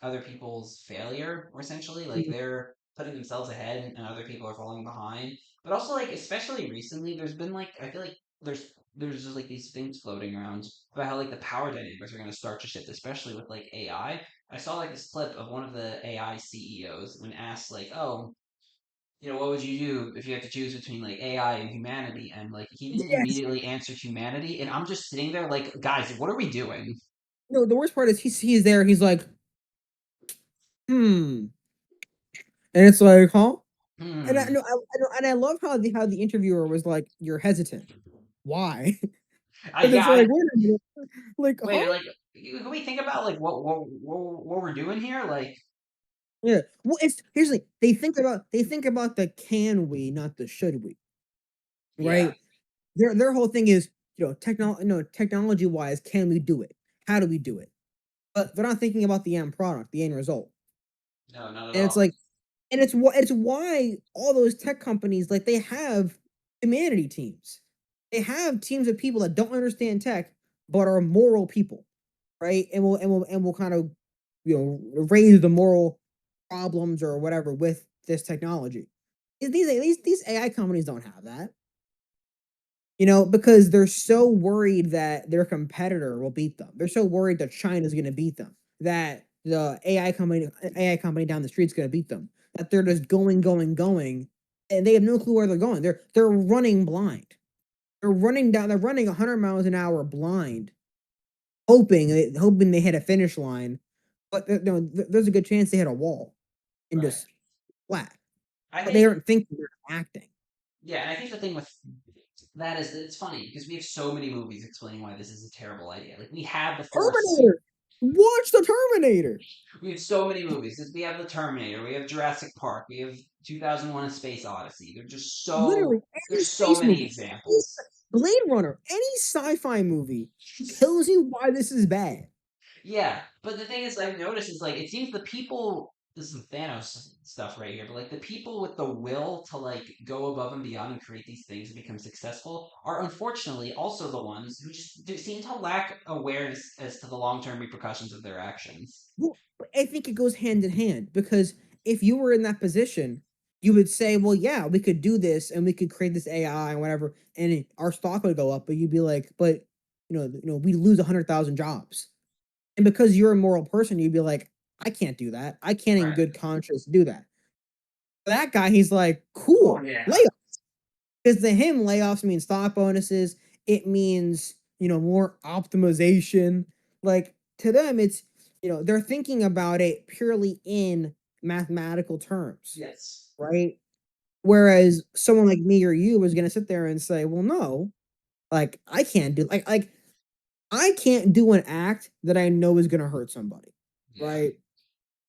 other people's failure. Or essentially, like Mhm. they're putting themselves ahead, and other people are falling behind. But also, like especially recently, there's been like I feel like there's just like these things floating around about how like the power dynamics are going to start to shift, especially with like AI. I saw like this clip of one of the AI CEOs when asked like, oh, what would you do if you had to choose between like AI and humanity? And like he didn't Yes. immediately answer humanity, and I'm just sitting there like, guys, what are we doing? No, the worst part is he's there. He's like, hmm, and it's like, huh? Hmm. And I love how the interviewer was like, you're hesitant. Why? I And it's yeah, I like, wait a minute, like, huh? wait, like can we think about like what we're doing here? Like, Yeah. Well, it's here's the thing. They think about the can we, not the should we, yeah, right? Their whole thing is, technology wise, can we do it? How do we do it? But they're not thinking about the end product, the end result. no, not at And it's all. like, and it's why all those tech companies, like, they have humanity teams. They have teams of people that don't understand tech but are moral people, right? And will kind of, raise the moral problems or whatever with this technology. These AI companies don't have that. Because they're so worried that their competitor will beat them. They're so worried that China's going to beat them, that the AI company down the street's going to beat them, that they're just going, going, going, and they have no clue where they're going. They're running blind. They're running 100 miles an hour blind, hoping they hit a finish line, but there's a good chance they hit a wall and Right. just flat. I But they think aren't thinking, they're acting. yeah, and I think the thing with that is that it's funny because we have so many movies explaining why this is a terrible idea. Like we have the foresight. Terminator. Watch the Terminator. We have so many movies. We have the Terminator. We have Jurassic Park. We have 2001: A Space Odyssey. Literally any There's so space many movie, examples. Blade Runner, any sci-fi movie tells you why this is bad. Yeah, but the thing is, I've noticed is like it seems the people. This is Thanos stuff right here, but like the people with the will to like go above and beyond and create these things and become successful are unfortunately also the ones who just seem to lack awareness as to the long term repercussions of their actions. Well, I think it goes hand in hand because if you were in that position, you would say, "Well, yeah, we could do this and we could create this AI and whatever, and our stock would go up." But you'd be like, "But we lose 100,000 jobs." And because you're a moral person, you'd be like, "I can't do that. I can't in Right. good conscience do that." That guy, he's like, Oh "Cool, yeah. layoff." Because to him, layoffs mean stock bonuses. It means, more optimization. Like, to them, it's, they're thinking about it purely in mathematical terms, Yes. right? Whereas someone like me or you was gonna sit there and say, well, no, like I can't do like I can't do an act that I know is gonna hurt somebody, Yeah. right?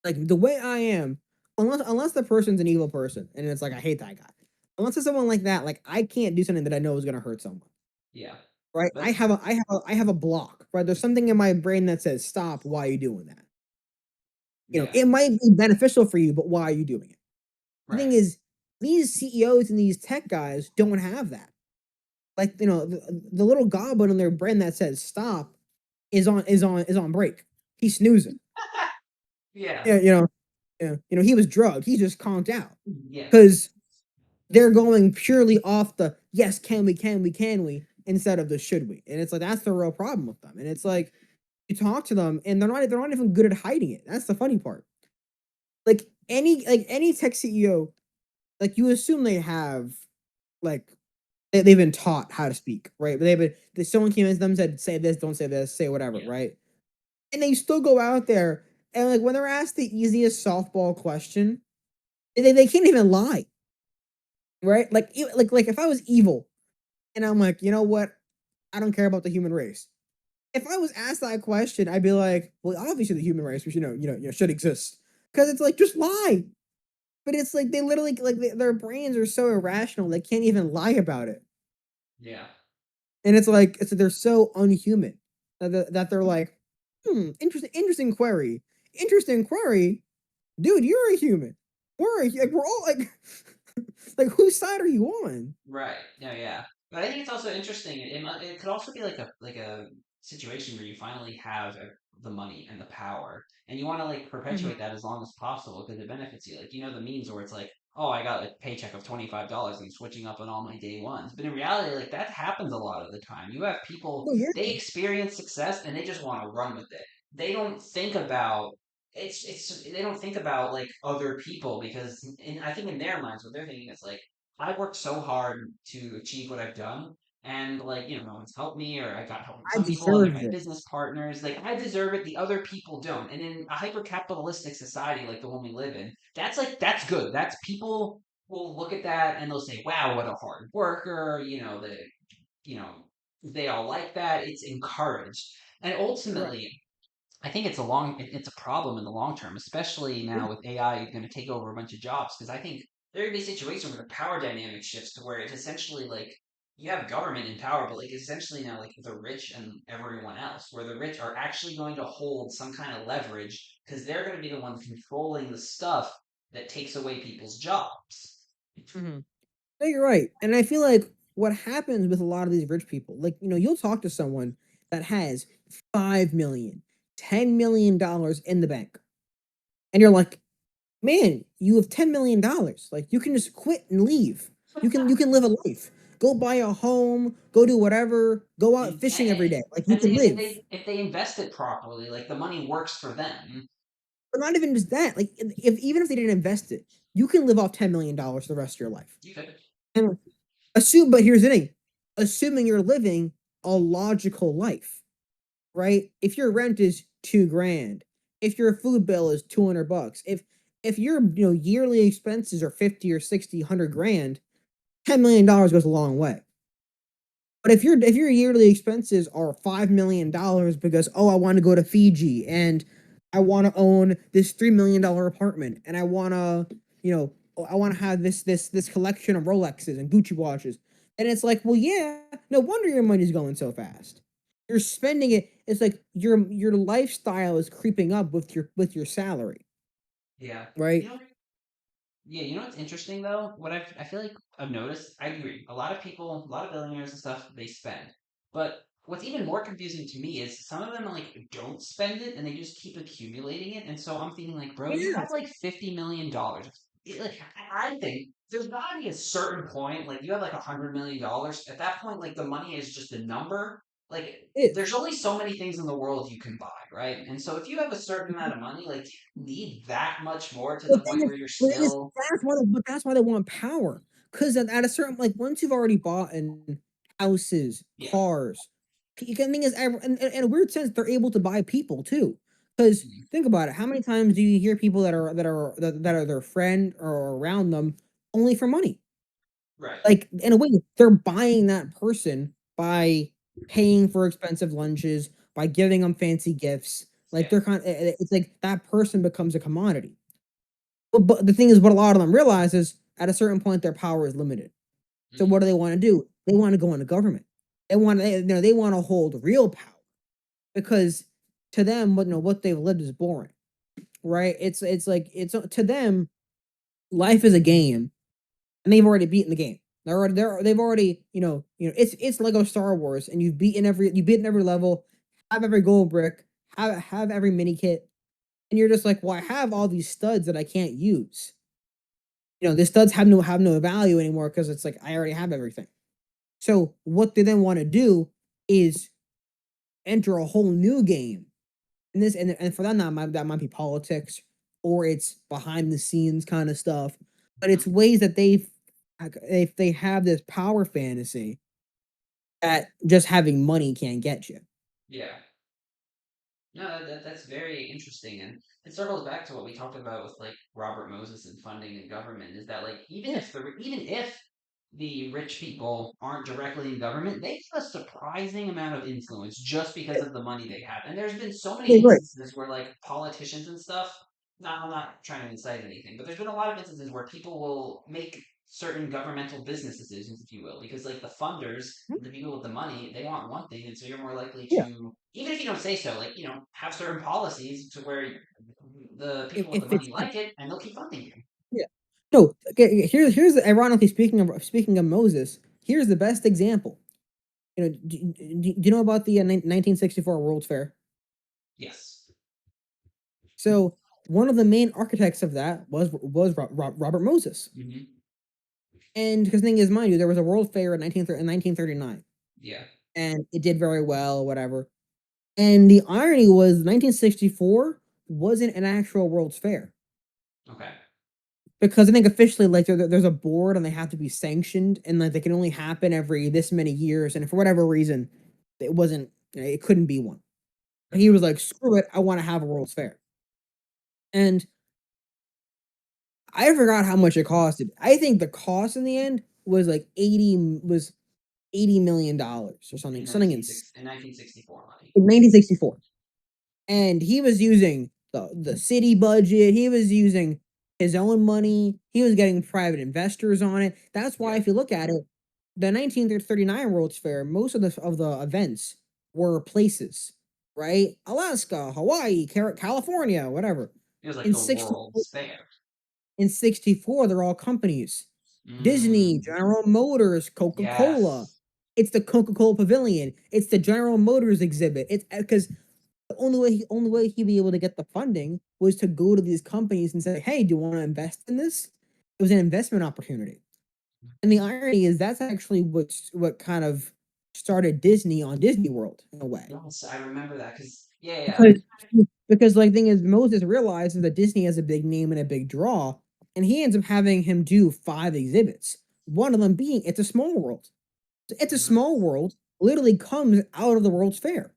Like the way I am, unless the person's an evil person, and it's like I hate that guy. Unless it's someone like that, like I can't do something that I know is gonna hurt someone, Yeah. right? I But have a I have a I have a block, right? There's something in my brain that says stop. Why are you doing that? yeah. It might be beneficial for you, but why are you doing it? The Right. thing is, these CEOs and these tech guys don't have that. Like the little goblin in their brain that says stop is on break. He's snoozing. Yeah. Yeah, he was drugged. He just conked out Yeah. because they're going purely off the yes, can we, instead of the should we. And it's like that's the real problem with them. And it's like you talk to them and they're not even good at hiding it. That's the funny part. Like any tech CEO, like you assume they have like they've been taught how to speak, right? But someone came in to them and said, say this, don't say this, say whatever, Yeah. right? And they still go out there and like when they're asked the easiest softball question, they can't even lie, right? Like if I was evil and I'm like, you know what? I don't care about the human race. If I was asked that question, I'd be like, well, obviously the human race, should exist because it's like just lie. But it's like they literally like their brains are so irrational they can't even lie about it, Yeah. and they're so unhuman that they're like, interesting query, dude. You're a human. We're all like, like whose side are you on? Right. No, yeah. But I think it's also interesting. It could also be like a situation where you finally have the money and the power, and you want to like Mhm. perpetuate that as long as possible because it benefits you. Like the memes where it's like, oh, I got a paycheck of $25 and I'm switching up on all my day ones. But in reality, like that happens a lot of the time. You have people Oh yeah, they experience success and they just want to run with it. They don't think about it's they don't think about like other people because I think in their minds what they're thinking is like I worked so hard to achieve what I've done, and like no one's helped me, or I got help from I some people, and they're deserve my this. business partners. Like I deserve it, the other people don't. And in a hyper capitalistic society like the one we live in, that's good. That's people will look at that and they'll say, "Wow, what a hard worker!" The you know they all like that. It's encouraged, and Right. ultimately, I think it's a problem in the long term, especially now with AI going to take over a bunch of jobs. Because I think there could be a situation where the power dynamic shifts to where it's essentially like you have government in power, but like essentially now like the rich and everyone else, where the rich are actually going to hold some kind of leverage because they're going to be the ones controlling the stuff that takes away people's jobs. Mhm. No, you're right. And I feel like what happens with a lot of these rich people, like, you'll talk to someone that has 5 million, $10 million in the bank. And you're like, man, you have $10 million. Like, you can just quit and leave. You can live a life. Go buy a home, go do whatever, go out fishing every day. Like, you And can live. if they invest it properly, like the money works for them. But not even just that. Like, if even if they didn't invest it, you can live off $10 million the rest of your life. You could, And but here's the thing. Assuming you're living a logical life, right? If your rent is 2 grand, if your food bill is 200 bucks, if your yearly expenses are 50 or 60, 100 grand, $10 million goes a long way. But if your yearly expenses are $5 million because, oh, I want to go to Fiji and I want to own this $3 million apartment and I want to have this collection of Rolexes and Gucci watches, and it's like, well, yeah, no wonder your money's going so fast. You're spending it. It's like your lifestyle is creeping up with your salary, yeah. right? You know, yeah, you know what's interesting though? I feel like I've noticed, I agree. A lot of people, a lot of billionaires and stuff, they spend. But what's even more confusing to me is some of them like don't spend it and they just keep accumulating it. And so I'm thinking like, bro, you Yeah, have like $50 million. Like I think there's gotta be a certain point, like you have like $100 million. At that point, like the money is just a number. Like it is. there's only so many things in the world you can buy, right? And so if you have a certain amount of money, like need that much more to The the thing point is, where you're the thing is, still that's why they want power. Because at a certain, like, once you've already bought in houses, yeah. cars, the thing is, in a weird sense, they're able to buy people too. Because Mhm. think about it, how many times do you hear people that are their friend or around them only for money? Right. Like, in a way, they're buying that person by paying for expensive lunches, by giving them fancy gifts. Like, Yeah. it's like that person becomes a commodity. But the thing is, what a lot of them realize is at a certain point their power is limited. So Mhm. what do they want to do? They want to go into government. They want to hold real power because to them, what they've lived is boring, right? It's like it's to them, life is a game, and they've already beaten the game. They've already it's Lego Star Wars, and you've beaten every level, have every gold brick, have every mini kit, and you're just like, well, I have all these studs that I can't use. The studs have no value anymore because it's like I already have everything. So what they then want to do is enter a whole new game. And for them that might be politics, or it's behind the scenes kind of stuff. But it's Mhm. ways that if they have this power fantasy that just having money can't get you. Yeah. No, that's very interesting, and it circles back to what we talked about with like Robert Moses and funding and government. Is that like Yeah, even if the rich people aren't directly in government, they have a surprising amount of influence just because yeah, of the money they have. And there's been so many yeah, right. instances where like politicians and stuff. Not I'm not trying to incite anything, but there's been a lot of instances where people will make certain governmental business decisions, if you will, because like the funders, the people with the money, they want one thing, and so you're more likely Yeah, to, even if you don't say so, like have certain policies to where the it, people with it the fits money them. like it, and they'll keep funding you. Yeah. No, okay, here's ironically speaking of Moses. Here's the best example. Do you know about the 1964 World's Fair? Yes. So one of the main architects of that was Robert Moses. Hmm. And because the thing is, mind you, there was a World Fair in 1939, Yeah. and it did very well, whatever. And the irony was 1964 wasn't an actual World's Fair Okay. because I think officially, like, there's a board and they have to be sanctioned, and like they can only happen every this many years. And for whatever reason, it wasn't, it couldn't be one. But he Hmm. was like, screw it, I want to have a World's Fair. And I forgot how much it costed. I think the cost in the end was like 80 was $80 million or in something 1964 money. in 1964. And he was using the city budget. He was using his own money. He was getting private investors on it. That's why, Yeah. if you look at it, the 1939 World's Fair, most of the events were places, right? Alaska, Hawaii, California, whatever. It was like In the 60, World's Fair. in 64, they're all companies. Disney, Mm, General Motors, Coca-Cola. yes. It's the Coca-Cola Pavilion. It's the General Motors exhibit. It's because the only way he'd be able to get the funding was to go to these companies and say, "Hey, do you want to invest in this?" It was an investment opportunity. And the irony is that's actually what kind of started Disney on Disney World in a way. Yes, I remember that because yeah. Because like thing is Moses realizes that Disney has a big name and a big draw, and he ends up having him do 5 exhibits. One of them being It's a Small World. It's a Hmm. Small World literally comes out of the World's Fair.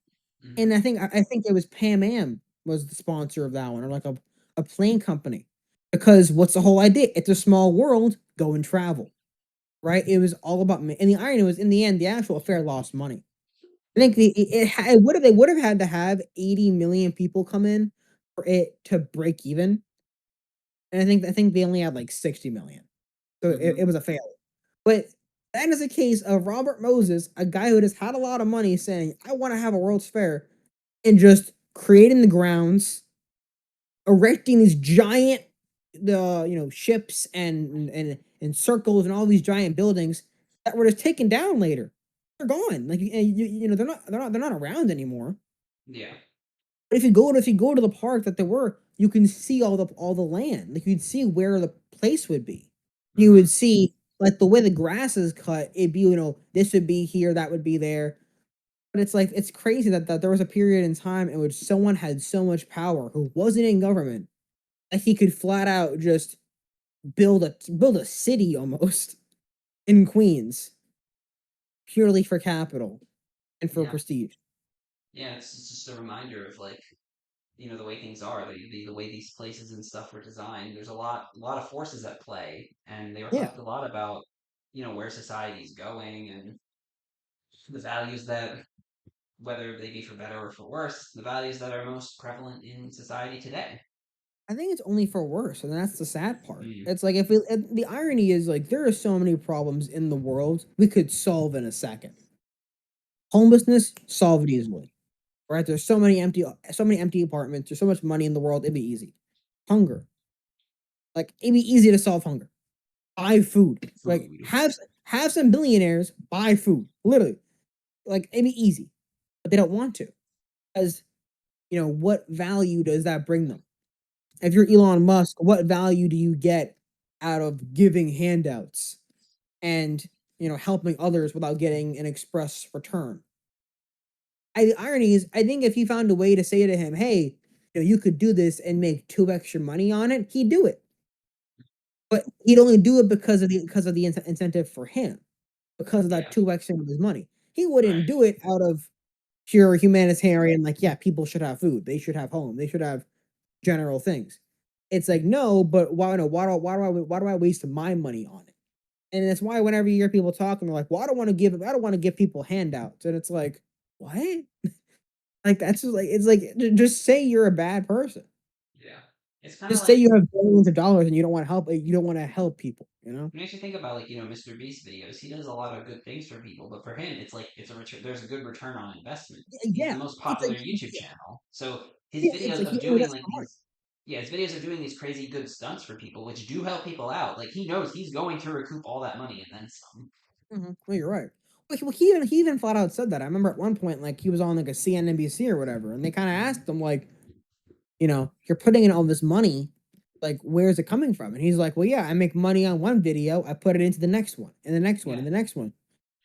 And Hmm. I think it was Pan Am was the sponsor of that one, or like a plane company. Because what's the whole idea? It's a small world, go and travel. Right? It was all about me. And the irony was in the end, the actual fair lost money. I think it would have they would have had to have 80 million people come in for it to break even. And I think they only had like 60 million. So it Hmm. was a failure. But that is a case of Robert Moses, a guy who just had a lot of money saying, I want to have a World's Fair, and just creating the grounds, erecting these giant ships and circles and all these giant buildings that were just taken down later. They're gone. Like they're not around anymore. Yeah. But if you go to the park that they were, you can see all the land. Like you'd see where the place would be. You Hmm. would see like the way the grass is cut. It'd be this would be here, that would be there. But it's like it's crazy that there was a period in time in which someone had so much power who wasn't in government that he could flat out just build a city almost in Queens purely for capital and for Yeah. prestige. Yeah. It's just a reminder of like the way things are, the way these places and stuff were designed. There's a lot of forces at play, and they Yeah. reflect a lot about where society's going and the values that, whether they be for better or for worse, the values that are most prevalent in society today. I think it's only for worse, and that's the sad part. Mm. It's like the irony is like there are so many problems in the world we could solve in a second. Homelessness, solve it easily. Right? There's so many empty apartments. There's so much money in the world. It'd be easy. Hunger, like it'd be easy to solve hunger. Buy food. Like Food. have some billionaires buy food. Literally, like it'd be easy, but they don't want to, because what value does that bring them? If you're Elon Musk, what value do you get out of giving handouts and helping others without getting an express return? The irony is, I think if you found a way to say to him, "Hey, you could do this and make 2 extra money on it," he'd do it. But he'd only do it because of the incentive for him, because of that Yeah. 2 extra of his money. He Right. wouldn't do it out of pure humanitarian, like, yeah, people should have food, they should have home, they should have general things. It's like, no, but why no? Why do I waste my money on it? And that's why whenever you hear people talking, they're like, "Well, I don't want to give people handouts," and it's like, what? Like that's just like it's like just say you're a bad person. Yeah. It's kind of Just say like you have billions of dollars and you don't want to help. You don't want to help people. You know? it makes you think about like MrBeast videos. He does a lot of good things for people, but for him, it's like it's a return. There's a good return on investment. He's the Yeah. most It's popular like YouTube channel, so his yeah. It's videos like he of only doing does like for money. these, yeah, his videos of doing these crazy good stunts for people, which do help people out. Like he knows he's going to recoup all that money and then some. Well, you're right. Well, he even flat out said that. I remember at one point, like he was on like a CNBC or whatever, and they kind of asked him like, you're putting in all this money, like where's it coming from? And he's like, well, yeah, I make money on one video, I put it into the next one, and the next one, Yeah. and the next one.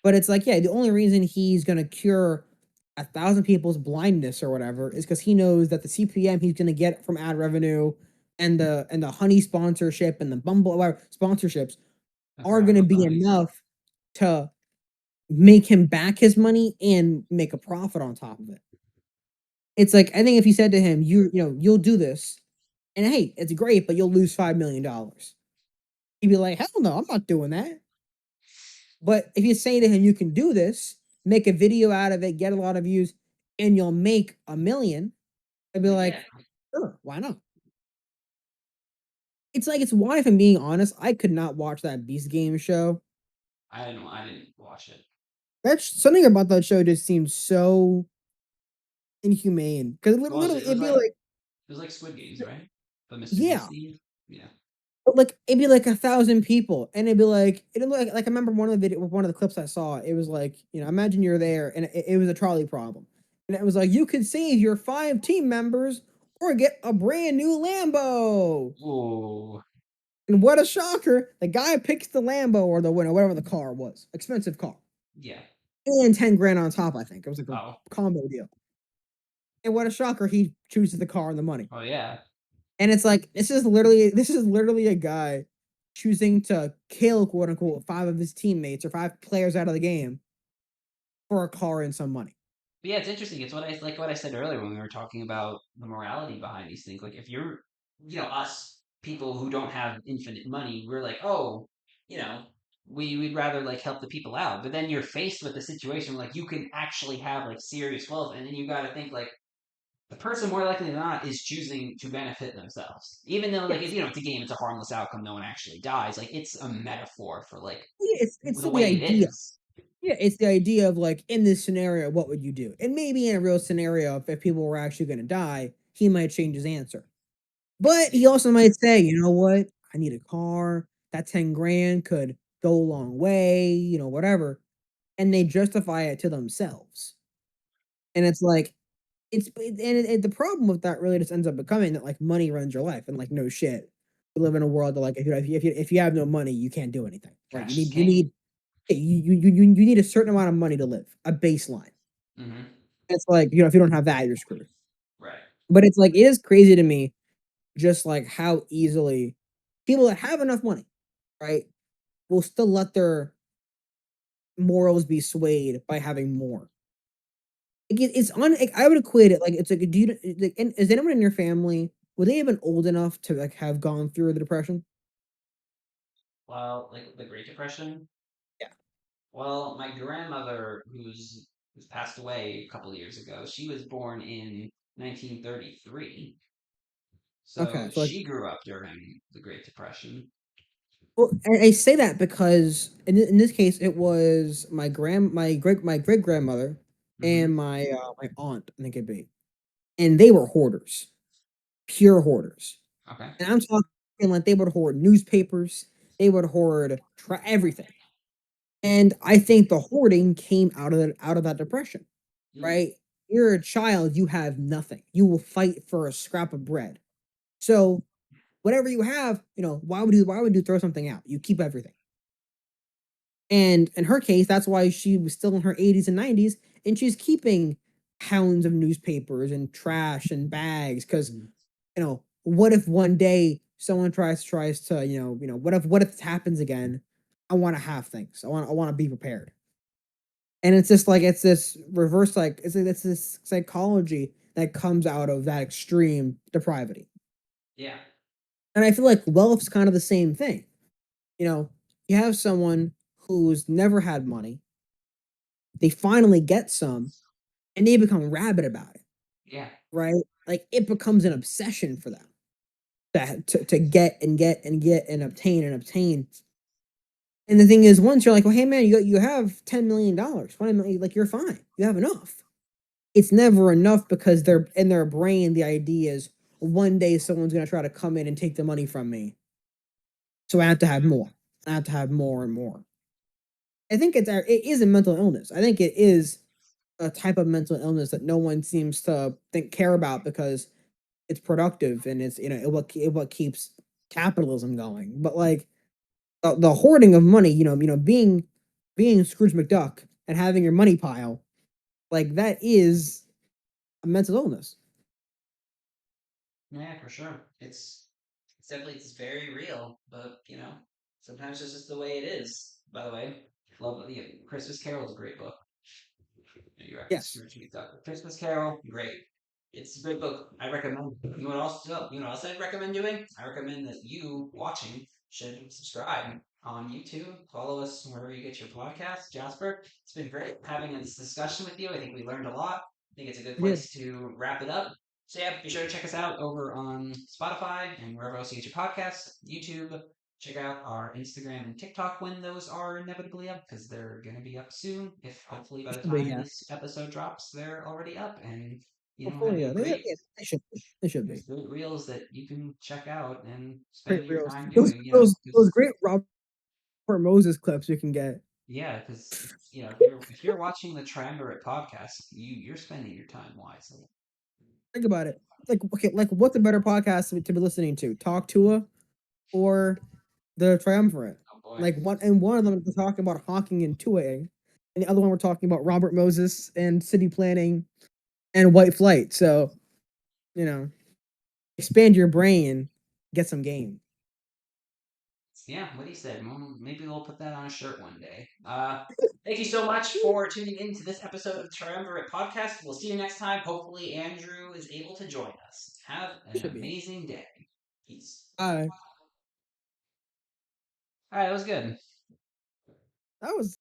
But it's like, yeah, the only reason he's gonna cure 1,000 people's blindness or whatever is because he knows that the CPM he's gonna get from ad revenue and the honey sponsorship and the Bumble whatever sponsorships I are forgot gonna about the be honey stuff. enough to make him back his money and make a profit on top of it. It's like I think if you said to him, you'll do this, and hey, it's great, but you'll lose $5 million. He'd be like, hell no, I'm not doing that. But if you say to him, you can do this, make a video out of it, get a lot of views, and you'll make 1 million, I'd be Like, yeah, like, sure, why not? It's like it's why, if I'm being honest, I could not watch that Beast Game show. I didn't watch it. That's something about that show just seems so inhumane. Because What was it? literally, It was it'd be like like, Squid Games, right? But Mr. yeah, Beast. Yeah. but like it'd be like 1,000 people, and it'd be like it'd look like I remember one of the clips I saw. It was like, imagine you're there, and it was a trolley problem, and it was like you could save your 5 team members or get a brand new Lambo. Oh, And what a shocker! The guy picks the Lambo or the winner, whatever the car was, expensive car, yeah. and 10 grand on top. I think it was like a Oh, combo deal. And what a shocker! He chooses the car and the money. oh yeah. And it's like this is literally a guy choosing to kill, quote unquote, 5 of his teammates or 5 players out of the game for a car and some money. But yeah, it's interesting. It's what I said earlier when we were talking about the morality behind these things. Like if you're, us people who don't have infinite money, we're like, oh, you know, we'd rather like help the people out. But then you're faced with a situation where, like you can actually have like serious wealth, and then you got to think like the person more likely than not is choosing to benefit themselves. Even though like Yes. it's a game, it's a harmless outcome, no one actually dies. Like it's a metaphor for like Yeah, it's the still the way it idea. is. Yeah, it's the idea of like in this scenario, what would you do? And maybe in a real scenario, if people were actually going to die, he might change his answer. But he also might say, you know what? I need a car. That 10 grand could go a long way, whatever. And they justify it to themselves. And it's like, the problem with that really just ends up becoming that like money runs your life, and like no shit. We live in a world that like if you have no money, you can't do anything. Right? You Cash is need you king. need you need a certain amount of money to live, a baseline. Hmm. It's like, if you don't have that, you're screwed. Right. But it's like it is crazy to me just like how easily people that have enough money, right, will still let their morals be swayed by having more. Like, I would equate it like it's like, do you like, and is anyone in your family, would they have been old enough to like have gone through the depression? Well, like the Great Depression. Yeah. Well, my grandmother, who's passed away a couple of years ago, she was born in 1933, Okay. so So like, she grew up during the Great Depression. well, I say that because in this case, it was my great grandmother and Hmm. my aunt, I think it'd be, and they were hoarders, pure hoarders. Okay. And I'm talking like they would hoard newspapers, they would hoard everything. And I think the hoarding came out of that depression, Mm. right? You're a child, you have nothing. You will fight for a scrap of bread. So whatever you have, why would you throw something out? You keep everything. And in her case, that's why she was still in her 80s and 90s, and she's keeping pounds of newspapers and trash and bags because, what if one day someone tries to, what if this happens again? I want to have things. I want to be prepared. And it's just like it's this reverse, like it's this psychology that comes out of that extreme depravity. Yeah. And I feel like wealth's kind of the same thing. You know, you have someone who's never had money, they finally get some, and they become rabid about it, Yeah. right? Like it becomes an obsession for them to get and get and get and obtain and obtain. And the thing is, once you're like, well, hey man, you have $10 million, 20 million, like you're fine, you have enough. It's never enough because they're in their brain. The idea is one day someone's gonna try to come in and take the money from me, so I have to have more. I have to have more and more. I think it is a mental illness. I think it is a type of mental illness that no one seems to care about because it's productive and it's what keeps capitalism going. But like the hoarding of money, being Scrooge McDuck and having your money pile, like that is a mental illness. Yeah, for sure. It's definitely it's very real, but sometimes it's just the way it is. By the way, love the Christmas Carol is a great book. You referenced Yes. Scrooge McDuck. Christmas Carol, great. It's a great book. I recommend. You know what else? You know what else I'd recommend doing? I recommend that you watching should subscribe on YouTube. Follow us wherever you get your podcasts. Jasper, it's been great having this discussion with you. I think we learned a lot. I think it's a good We did. place to wrap it up. So yeah, be sure to check us out over on Spotify and wherever else you get your podcasts, YouTube. Check out our Instagram and TikTok when those are inevitably up because they're going to be up soon. If hopefully by It the should be, time yeah. this episode drops, they're already up and Hopefully, having yeah. great They should be. They should there's be. great reels that you can check out and Great spend your reels. time Those doing, those those 'cause great Robert Moses clips you can get. yeah, because if you're watching the Triumvirate podcast, you're spending your time wisely. Think about it. Like, okay, like what's a better podcast to be listening to? Talk Tua or the Triumvirate? Oh boy. Like one of them we're talking about honking and tuaing, and the other one we're talking about Robert Moses and city planning and white flight. So, you know, expand your brain, get some game. Yeah, what he said. Maybe we'll put that on a shirt one day. Thank you so much for tuning in to this episode of the Triumvirate podcast. We'll see you next time. Hopefully, Andrew is able to join us. Have an Should be. amazing day. Peace. Uh, All right, that was good. that was